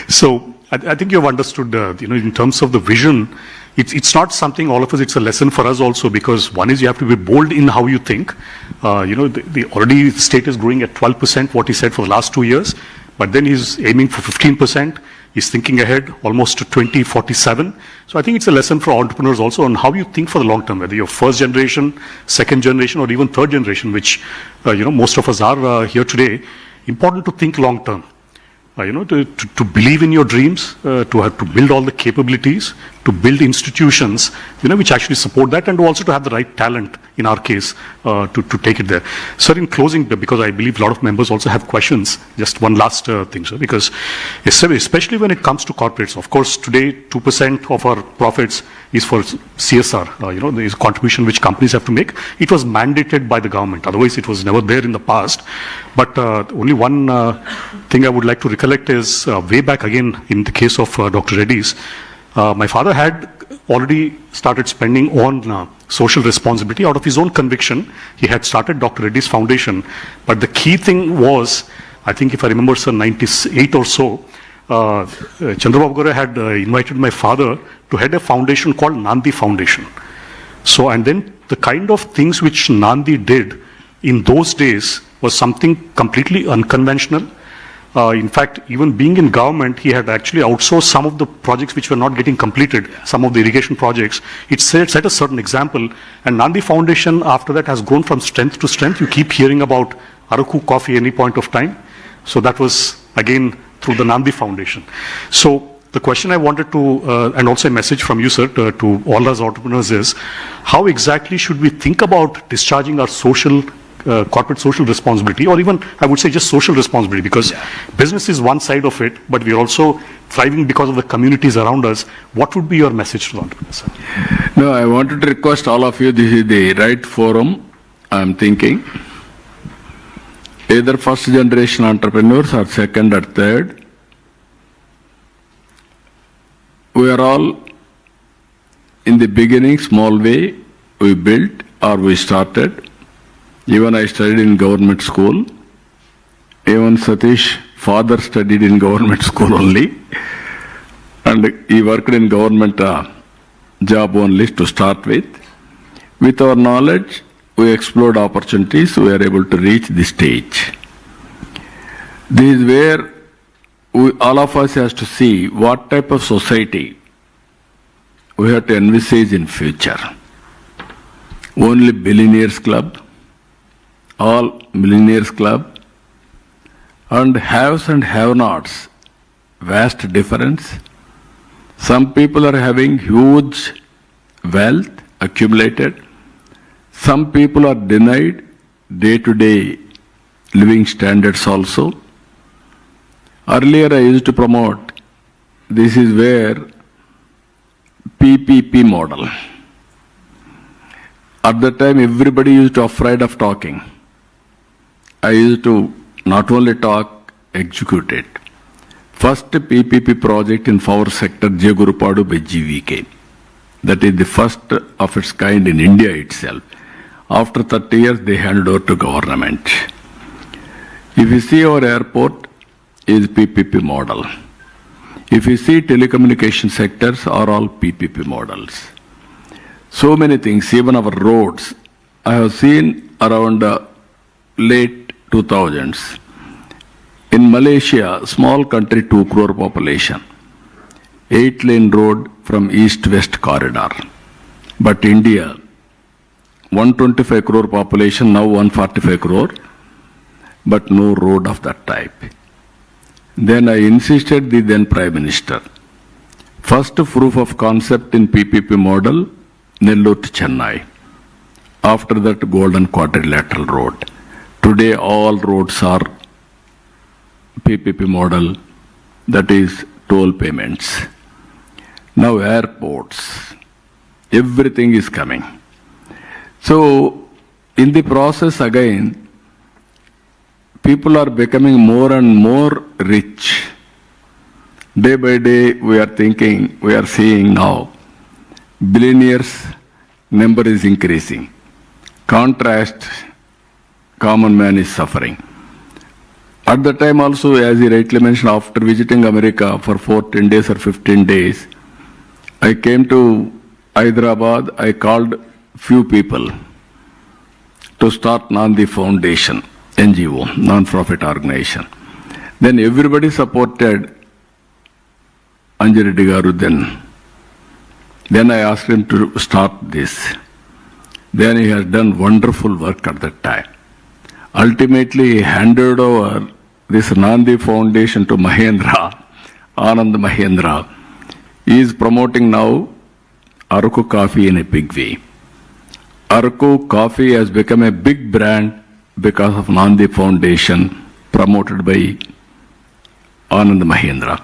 So, I think you have understood, in terms of the vision, it's not something all of us, it's a lesson for us also, because one is you have to be bold in how you think. Already the state is growing at 12%, what he said for the last 2 years, but then he's aiming for 15%. He's thinking ahead almost to 2047. So I think it's a lesson for entrepreneurs also on how you think for the long term, whether you're first generation, second generation, or even third generation, which, most of us are here today. Important to think long term. To believe in your dreams, to have to build all the capabilities, to build institutions, which actually support that, and also to have the right talent, in our case, to take it there. Sir, in closing, because I believe a lot of members also have questions, just one last thing, sir, because especially when it comes to corporates, of course, today 2% of our profits is for CSR, there is a contribution which companies have to make. It was mandated by the government, otherwise it was never there in the past. But only one thing I would like to recollect is way back again in the case of Dr. Reddy's, my father had already started spending on social responsibility out of his own conviction. He had started Dr. Reddy's Foundation, but the key thing was, I think if I remember, sir, 98 or so, Chandrababu Garu had invited my father to head a foundation called Nandi Foundation. So, and then the kind of things which Nandi did in those days was something completely unconventional. In fact, even being in government, he had actually outsourced some of the projects which were not getting completed, some of the irrigation projects. It set a certain example, and Nandi Foundation after that has grown from strength to strength. You keep hearing about Araku coffee any point of time. So that was again through the Nandi Foundation. So the question I wanted to, and also a message from you, sir, to all us entrepreneurs is, how exactly should we think about discharging our corporate social responsibility, or even I would say just social responsibility, because business is one side of it, but we are also thriving because of the communities around us. What would be your message to the entrepreneurs, sir? No, I wanted to request all of you, this is the right forum, I'm thinking. Either first generation entrepreneurs or second or third. We are all in the beginning, small way, we built or we started. Even I studied in government school. Even Satish, father studied in government school only. And he worked in government job only to start with. With our knowledge, we explored opportunities, we are able to reach this stage. This is where all of us has to see what type of society we have to envisage in future. Only billionaires club, all millionaires club, and haves and have-nots, vast difference. Some people are having huge wealth accumulated. Some people are denied day-to-day living standards also. Earlier I used to promote, this is where PPP model. At that time everybody used to afraid of talking. I used to not only talk, execute it. First PPP project in power sector, Jegurupadu by GVK. That is the first of its kind in India itself. After 30 years, they handed over to government. If you see our airport, is PPP model. If you see telecommunication sectors are all PPP models. So many things, even our roads. I have seen around late 2000s. In Malaysia, small country, 2 crore population, 8-lane road from east-west corridor. But India, 125 crore population, now 145 crore, but no road of that type. Then I insisted the then Prime Minister. First proof of concept in PPP model, Nellore to Chennai. After that, Golden Quadrilateral Road. Today, all roads are PPP model, that is toll payments. Now airports, everything is coming. So in the process again, people are becoming more and more rich. Day by day, we are seeing now, billionaires number is increasing. Contrast, common man is suffering. At the time also, as he rightly mentioned, after visiting America for 10 days or 15 days, I came to Hyderabad, I called few people to start Nandi Foundation, NGO, non-profit organization. Then everybody supported Anjareddy Garu then. Then I asked him to start this. Then he has done wonderful work at that time. Ultimately, he handed over this Nandi Foundation to Mahendra, Anand Mahendra. He is promoting now Araku coffee in a big way. Araku coffee has become a big brand because of Nandi Foundation promoted by Anand Mahendra.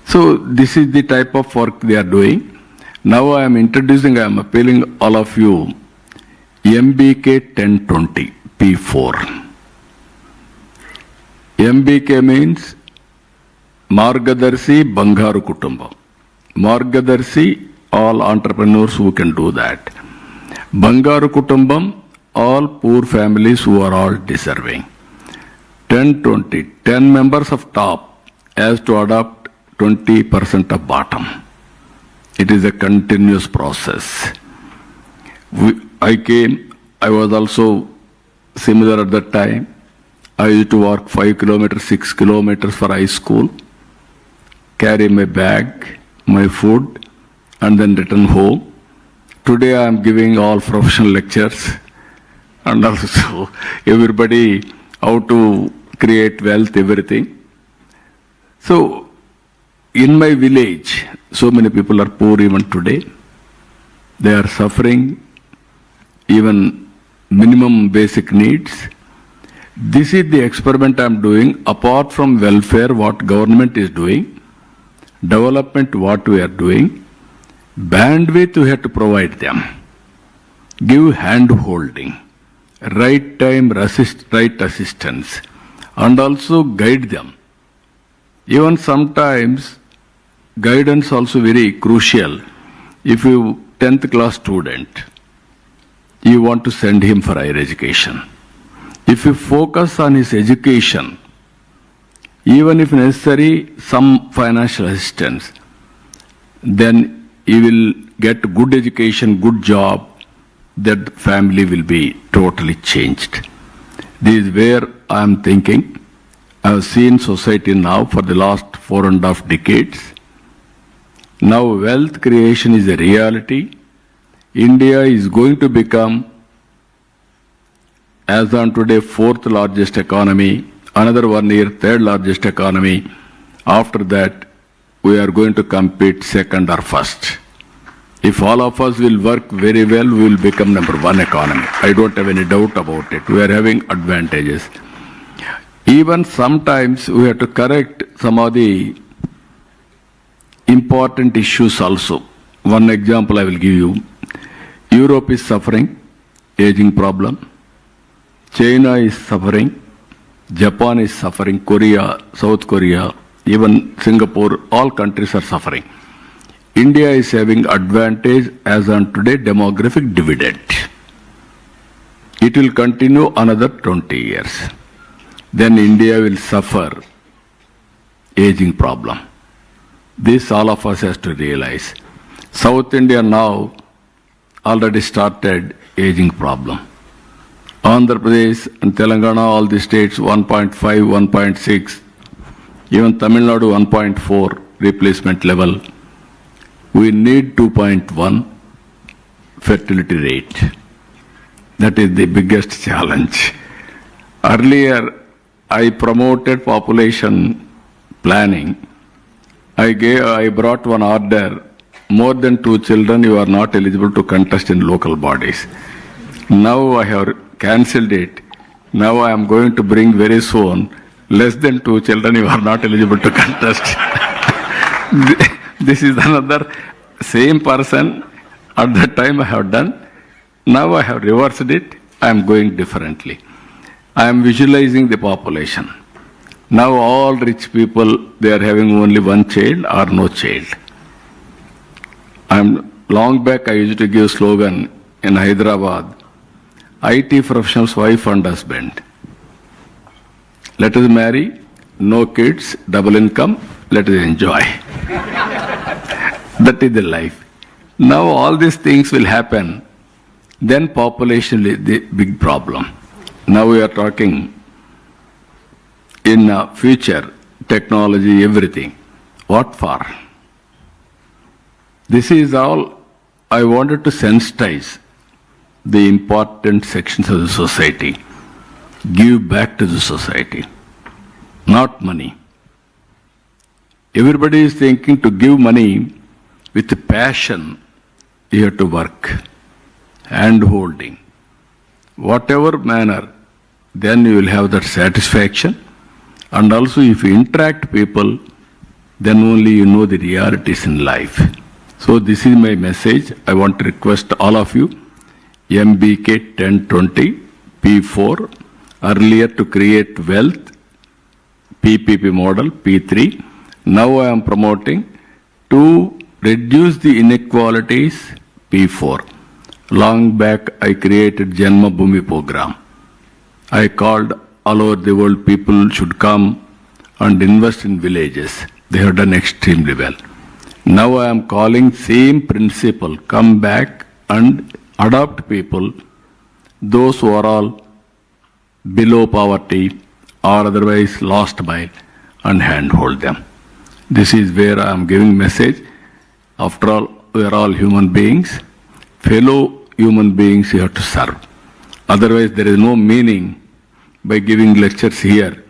So this is the type of work they are doing. Now I am appealing all of you, MBK 1020, P4. MBK means Margadarshi Bangaru Kutumbam. Margadarshi, all entrepreneurs who can do that. Bangaru Kutumbam, all poor families who are all deserving. 1020, 10 members of top has to adopt 20% of bottom. It is a continuous process. I was also similar at that time. I used to walk 5 kilometers, 6 kilometers for high school, carry my bag, my food, and then return home. Today I am giving all professional lectures and also everybody how to create wealth, everything. So, in my village, so many people are poor even today. They are suffering even minimum basic needs. This is the experiment I am doing. Apart from welfare, what government is doing, development, what we are doing, bandwidth we have to provide them. Give hand holding, right time, right assistance, and also guide them. Even sometimes, guidance also very crucial. If you 10th class student, you want to send him for higher education. If you focus on his education, even if necessary, some financial assistance, then he will get good education, good job, that family will be totally changed. This is where I am thinking. I have seen society now for the last 4.5 decades. Now wealth creation is a reality. India is going to become, as on today, 4th largest economy, another 1 year, 3rd largest economy. After that, we are going to compete 2nd or 1st. If all of us will work very well, we will become number 1 economy. I don't have any doubt about it. We are having advantages. Even sometimes we have to correct some of the important issues also. One example I will give you. Europe is suffering, aging problem. China is suffering, Japan is suffering, Korea, South Korea, even Singapore, all countries are suffering. India is having advantage as on today demographic dividend. It will continue another 20 years. Then India will suffer aging problem. This all of us has to realize. South India now already started aging problem. Andhra Pradesh and Telangana, all the states 1.5, 1.6, even Tamil Nadu 1.4 replacement level. We need 2.1 fertility rate. That is the biggest challenge. Earlier, I promoted population planning. I brought one order, more than 2 children you are not eligible to contest in local bodies. Now I have cancelled it. Now I am going to bring very soon, less than 2 children you are not eligible to contest. This is another same person at that time I have done. Now I have reversed it. I am going differently. I am visualizing the population. Now all rich people, they are having only one child or no child. Long back I used to give slogan in Hyderabad, IT professionals, wife and husband. Let us marry, no kids, double income, let us enjoy. That is the life. Now all these things will happen, then population is the big problem. Now we are talking in future, technology, everything. What for? This is all I wanted to sensitize the important sections of the society. Give back to the society, not money. Everybody is thinking to give money with passion. You have to work, hand-holding, whatever manner, then you will have that satisfaction. And also if you interact people, then only you know the realities in life. So this is my message. I want to request all of you, MBK 1020, P4, earlier to create wealth, PPP model, P3. Now I am promoting to reduce the inequalities, P4. Long back I created Janma Bhumi program. I called all over the world people should come and invest in villages. They have done extremely well. Now I am calling same principle, come back and adopt people, those who are all below poverty or otherwise lost mile, and handhold them. This is where I am giving message. After all, we are all human beings. Fellow human beings you have to serve. Otherwise there is no meaning by giving lectures here.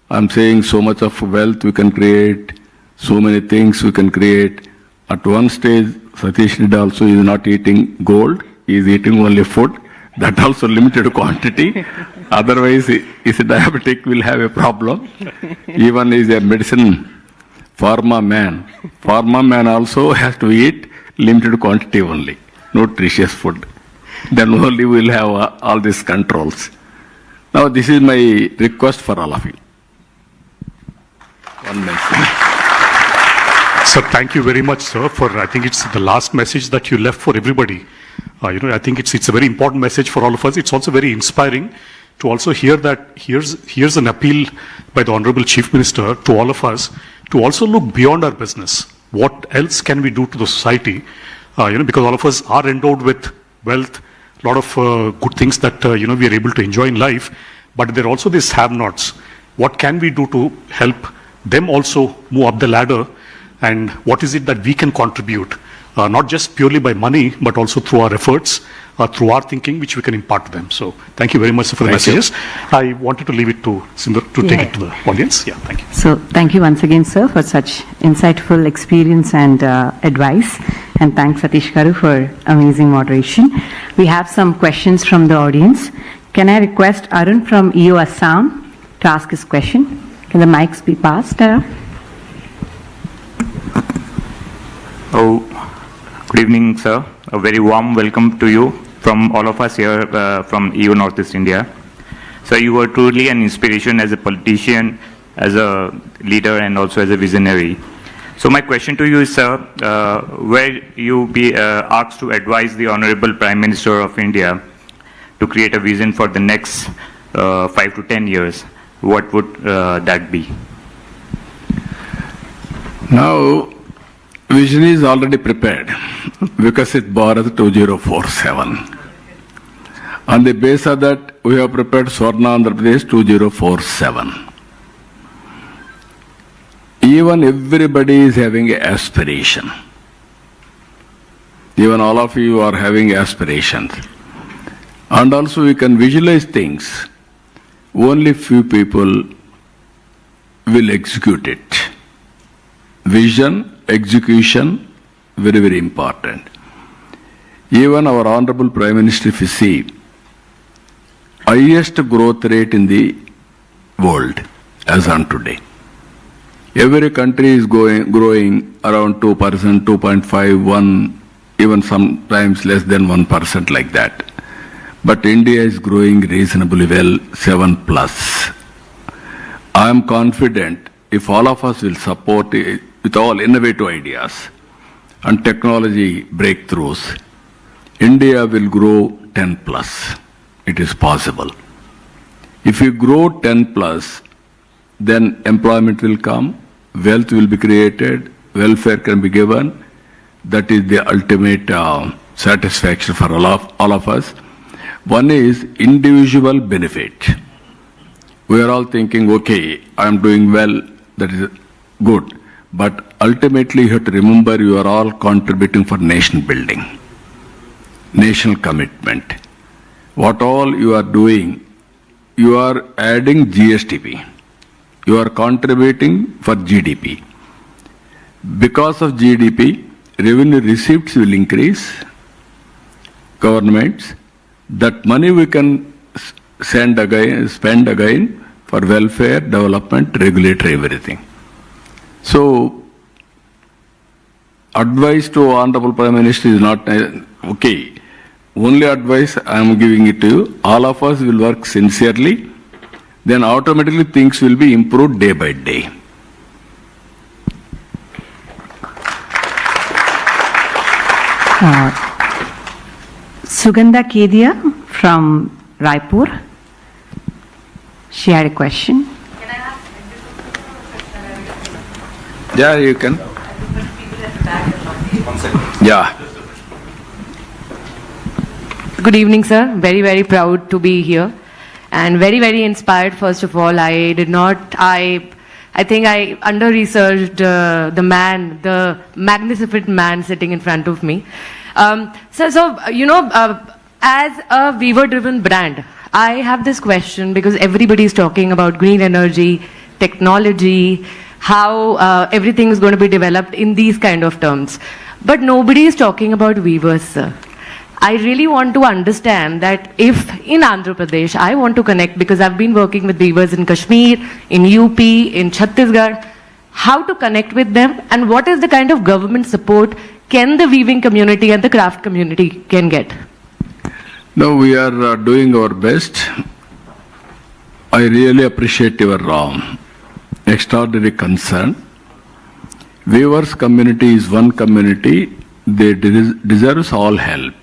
I am saying so much of wealth we can create, so many things we can create. At one stage, Satish Reddy also is not eating gold, he is eating only food, that also limited quantity. Otherwise, is a diabetic will have a problem. Even is a medicine, pharma man. Pharma man also has to eat limited quantity only, nutritious food. Then only we will have all these controls. Now this is my request for all of you. One message. Sir, thank you very much, sir, for I think it's the last message that you left for everybody. I think it's a very important message for all of us. It's also very inspiring to also hear that here's an appeal by the Honorable Chief Minister to all of us to also look beyond our business. What else can we do to the society? Because all of us are endowed with wealth, a lot of good things that we are able to enjoy in life, but there are also these have-nots. What can we do to help them also move up the ladder? And what is it that we can contribute, not just purely by money, but also through our efforts, through our thinking, which we can impart to them. So thank you very much for the messages. I wanted to leave it to Sindhu to take it to the audience. Yeah, thank you. So thank you once again, sir, for such insightful experience and advice. And thanks, Satish Garu, for amazing moderation. We have some questions from the audience. Can I request Arun from EO Assam to ask his question? Can the mics be passed? Oh, good evening, sir. A very warm welcome to you from all of us here from EU Northeast India. So you were truly an inspiration as a politician, as a leader, and also as a visionary. So my question to you is, sir, where you be asked to advise the Honorable Prime Minister of India to create a vision for the next 5 to 10 years, what would that be? Now, vision is already prepared, Vikasit Bharat 2047. On the base of that, we have prepared Swarna Andhra Pradesh 2047. Even everybody is having an aspiration. Even all of you are having aspirations. And also we can visualize things. Only few people will execute it. Vision, execution, very, very important. Even our Honorable Prime Minister, if you see, highest growth rate in the world as on today. Every country is growing around 2%, 2.5, 1, even sometimes less than 1% like that. but India is growing reasonably well, 7 plus. I am confident if all of us will support it with all innovative ideas and technology breakthroughs, India will grow 10 plus. It is possible. If you grow 10 plus, then employment will come, wealth will be created, welfare can be given. That is the ultimate satisfaction for all of us. One is individual benefit. We are all thinking, okay, I am doing well, that is good. But ultimately you have to remember you are all contributing for nation building, national commitment. What all you are doing, you are adding GSTP. You are contributing for GDP. Because of GDP, revenue receipts will increase, governments. That money we can spend again for welfare, development, regulatory, everything. So, advice to Honorable Prime Minister is not okay. Only advice I am giving it to you. All of us will work sincerely. Then automatically things will be improved day by day. Sugandha Kedia from Raipur. She had a question. Yeah, you can. Yeah. Good evening, sir. Very, very proud to be here. And very, very inspired, first of all. I think I under-researched the magnificent man sitting in front of me. As a weaver-driven brand, I have this question because everybody is talking about green energy, technology, how everything is going to be developed in these kind of terms. But nobody is talking about weavers, sir. I really want to understand that if in Andhra Pradesh, I want to connect because I've been working with weavers in Kashmir, in UP, in Chhattisgarh, how to connect with them and what is the kind of government support can the weaving community and the craft community can get? No, we are doing our best. I really appreciate your extraordinary concern. Weavers community is one community. They deserves all help.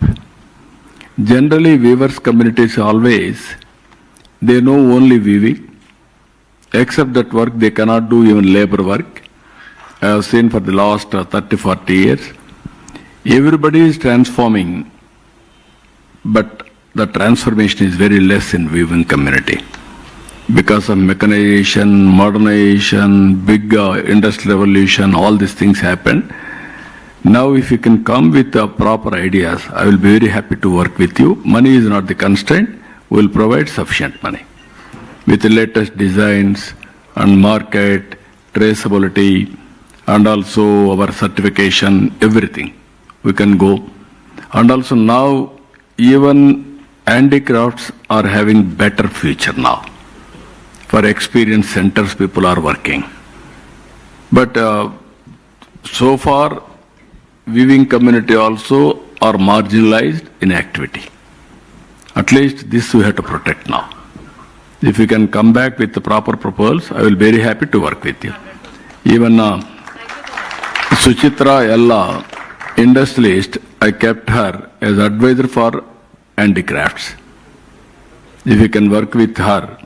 Generally, weavers communities always, they know only weaving. Except that work, they cannot do even labor work. I have seen for the last 30, 40 years. Everybody is transforming, but the transformation is very less in weaving community. Because of mechanization, modernization, big industrial revolution, all these things happened. Now if you can come with proper ideas, I will be very happy to work with you. Money is not the constraint. We will provide sufficient money. With the latest designs and market, traceability, and also our certification, everything. We can go. And also now, even handicrafts are having better future now. For experience centers, people are working. But so far, weaving community also are marginalized in activity. At least this we have to protect now. If you can come back with the proper proposals, I will be very happy to work with you. Even Suchitra Ella, industrialist, I kept her as advisor for handicrafts. If you can work with her,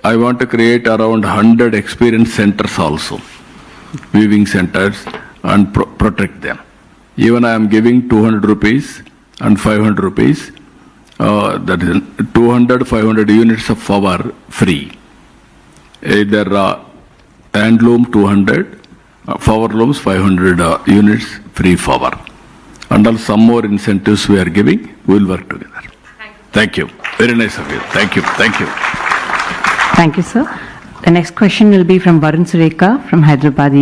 I want to create around 100 experience centers also, weaving centers, and protect them. Even I am giving 200 rupees and 500 rupees, that is 200, 500 units of flower free. Either handloom 200, flower looms 500 units free flower. And also some more incentives we are giving, we will work together. Thank you. Very nice of you. Thank you. Thank you. Thank you, sir. The next question will be from Varun Sureka from Hyderabad.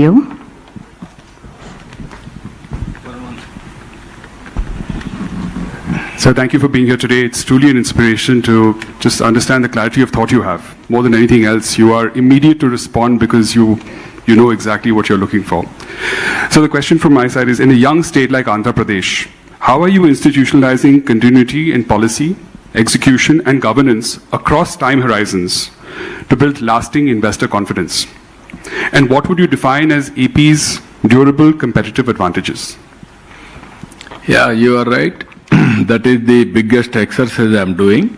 So thank you for being here today. It's truly an inspiration to just understand the clarity of thought you have. More than anything else, you are immediate to respond because you know exactly what you're looking for. So the question from my side is, in a young state like Andhra Pradesh, how are you institutionalizing continuity in policy execution, and governance across time horizons to build lasting investor confidence? And what would you define as AP's durable competitive advantages? Yeah, you are right. That is the biggest exercise I am doing.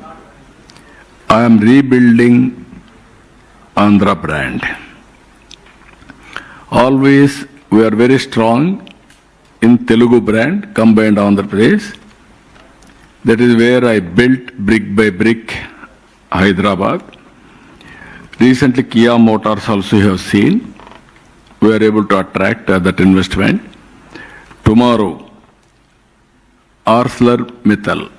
I am rebuilding Andhra brand. Always we are very strong in Telugu brand, combined Andhra Pradesh. That is where I built brick by brick Hyderabad. Recently Kia Motors also you have seen. We are able to attract that investment. Tomorrow, ArcelorMittal,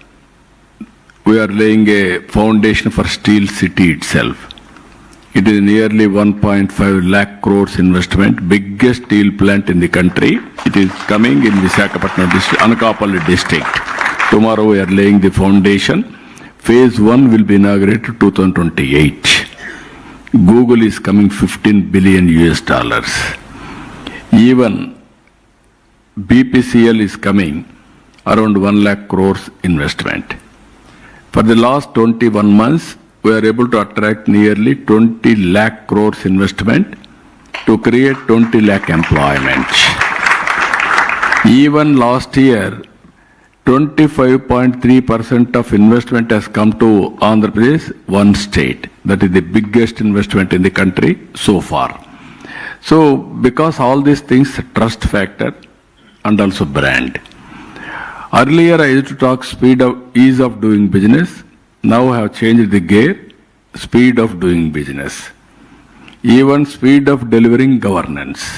we are laying a foundation for Steel City itself. It is nearly 1.5 lakh crores investment, biggest steel plant in the country. It is coming in Visakhapatnam district, Anakapalli district. Tomorrow we are laying the foundation. Phase 1 will be inaugurated 2028. Google is coming $15 billion. Even BPCL is coming around 1 lakh crores investment. For the last 21 months, we are able to attract nearly 20 lakh crores investment to create 20 lakh employment. Even last year, 25.3% of investment has come to Andhra Pradesh, one state. That is the biggest investment in the country so far. So, because all these things, trust factor and also brand. Earlier I used to talk ease of doing business. Now I have changed the gear, speed of doing business. Even speed of delivering governance.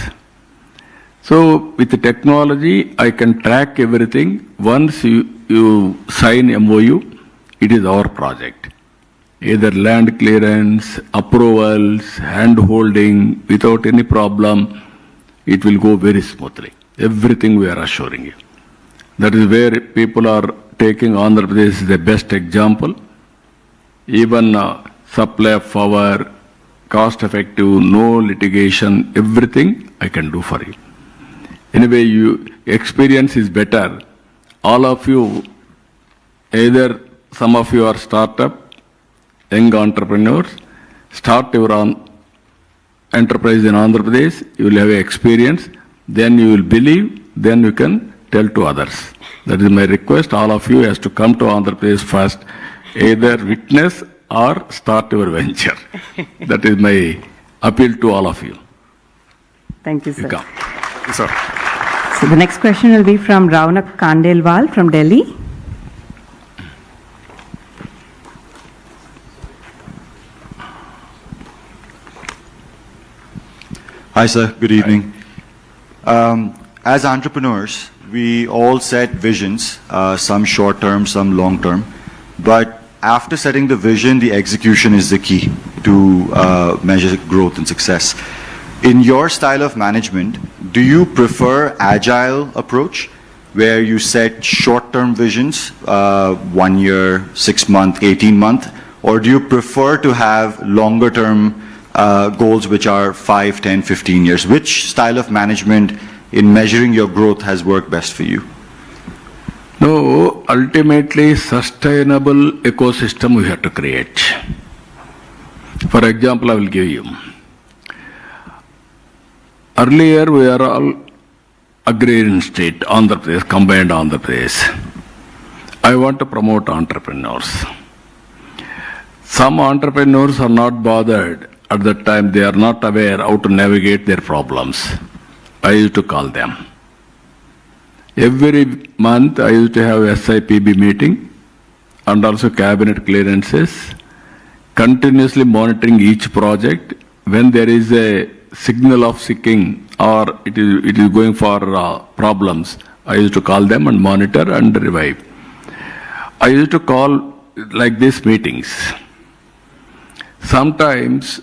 So with the technology, I can track everything. Once you sign MOU, it is our project. Either land clearance, approvals, hand-holding, without any problem, it will go very smoothly. Everything we are assuring you. That is where people are taking Andhra Pradesh as the best example. Even supply of power, cost effective, no litigation, everything I can do for you. Anyway, experience is better. All of you, either some of you are startup, young entrepreneurs, start your own enterprise in Andhra Pradesh, you will have experience, then you will believe, then you can tell to others. That is my request. All of you has to come to Andhra Pradesh first, either witness or start your venture. That is my appeal to all of you. Thank you, sir. You come. Yes, sir. So the next question will be from Raunak Kandelwal from Delhi. Hi, sir. Good evening. As entrepreneurs, we all set visions, some short-term, some long-term. But after setting the vision, the execution is the key to measure growth and success. In your style of management, do you prefer agile approach, where you set short-term visions, 1 year, 6 month, 18 month, or do you prefer to have longer-term goals which are 5, 10, 15 years? Which style of management in measuring your growth has worked best for you? No, ultimately sustainable ecosystem we have to create. For example, I will give you. Earlier we are all agrarian state, Andhra Pradesh, combined Andhra Pradesh. I want to promote entrepreneurs. Some entrepreneurs are not bothered at that time, they are not aware how to navigate their problems. I used to call them. Every month I used to have SIPB meeting and also cabinet clearances, continuously monitoring each project. When there is a signal of seeking or it is going for problems, I used to call them and monitor and revive. I used to call like these meetings. Sometimes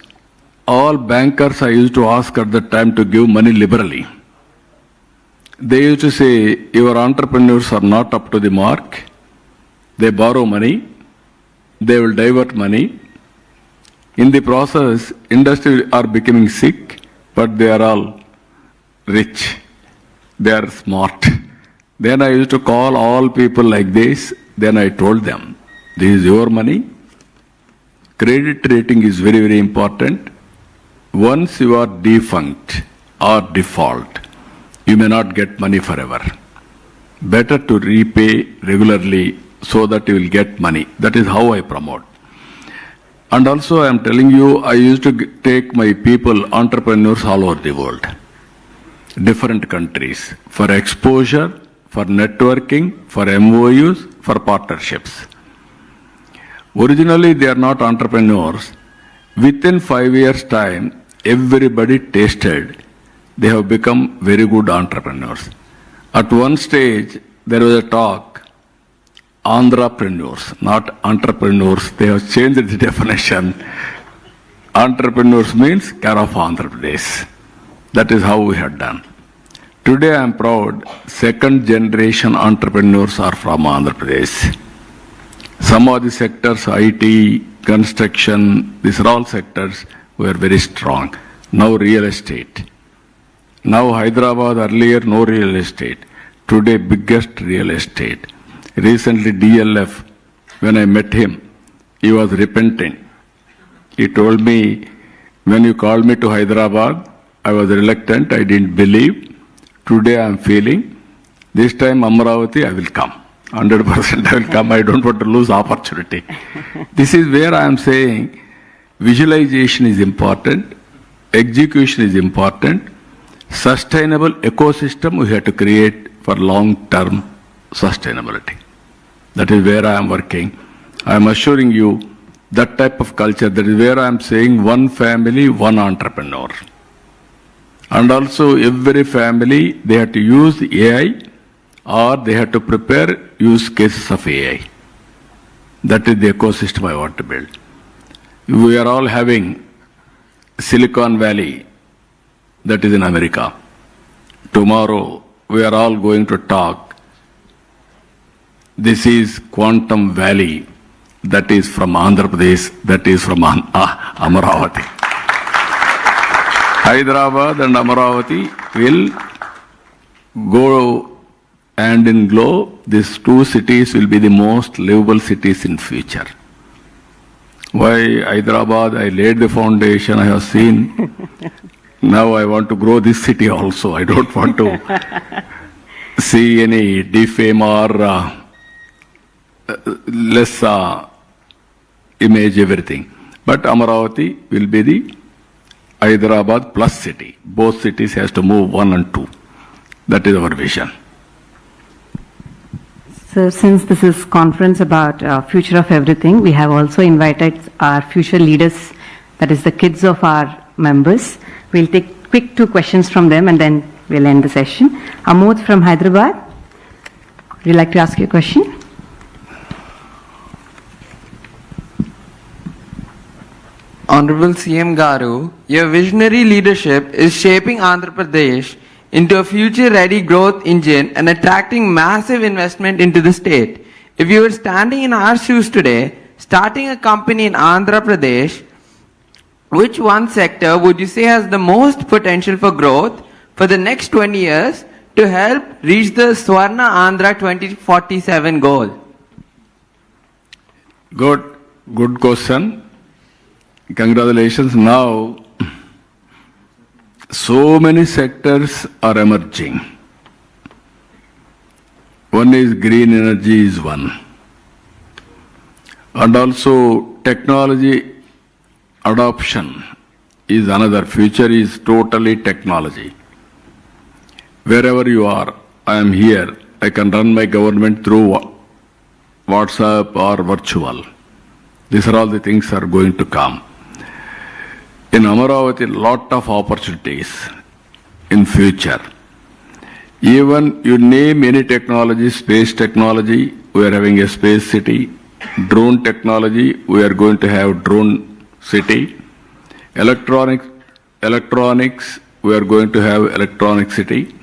all bankers I used to ask at that time to give money liberally. They used to say, your entrepreneurs are not up to the mark. They borrow money. They will divert money. In the process, industry are becoming sick, but they are all rich. They are smart. Then I used to call all people like this. Then I told them, This is your money. Credit rating is very, very important. Once you are defunct or default, you may not get money forever. Better to repay regularly so that you will get money. That is how I promote. And also I am telling you, I used to take my people, entrepreneurs all over the world, different countries, for exposure, for networking, for MOUs, for partnerships. Originally they are not entrepreneurs. Within 5 years' time, everybody tasted. They have become very good entrepreneurs. At one stage, there was a talk, Andhrapreneurs, not entrepreneurs. They have changed the definition. Entrepreneurs means care of Andhra Pradesh. That is how we have done. Today I am proud, second generation entrepreneurs are from Andhra Pradesh. Some of the sectors, IT, construction, these are all sectors were very strong. Now real estate. Now Hyderabad, earlier no real estate. Today biggest real estate. Recently DLF, when I met him, he was repentant. He told me, when you called me to Hyderabad, I was reluctant, I didn't believe. Today I am feeling, this time Amaravati I will come. 100% I will come, I don't want to lose opportunity. This is where I am saying, visualization is important, execution is important, sustainable ecosystem we have to create for long-term sustainability. That is where I am working. I am assuring you that type of culture, that is where I am saying one family, one entrepreneur. And also every family, they have to use AI or they have to prepare use cases of AI. That is the ecosystem I want to build. We are all having Silicon Valley, that is in America. Tomorrow, we are all going to talk. This is Quantum Valley, that is from Andhra Pradesh, that is from Amaravati. Hyderabad and Amaravati will go hand in glove. These two cities will be the most livable cities in future. Why Hyderabad? I laid the foundation, I have seen. Now I want to grow this city also. I don't want to see any defame or less image, everything. But Amaravati will be the Hyderabad plus city. Both cities has to move 1 and 2. That is our vision. So since this is conference about future of everything, we have also invited our future leaders, that is the kids of our members. We'll take quick 2 questions from them and then we'll end the session. Amod from Hyderabad, would you like to ask your question? Honorable CM Garu, your visionary leadership is shaping Andhra Pradesh into a future-ready growth engine and attracting massive investment into the state. If you were standing in our shoes today, starting a company in Andhra Pradesh, which one sector would you say has the most potential for growth for the next 20 years to help reach the Swarna Andhra 2047 goal? Good question. Congratulations. Now, so many sectors are emerging. One is green energy is one. And also technology adoption is another. Future is totally technology. Wherever you are, I am here. I can run my government through WhatsApp or virtual. These are all the things that are going to come. In Amaravati, lot of opportunities in future. Even you name any technology, space technology, we are having a space city. Drone technology, we are going to have drone city. Electronics, we are going to have electronic city.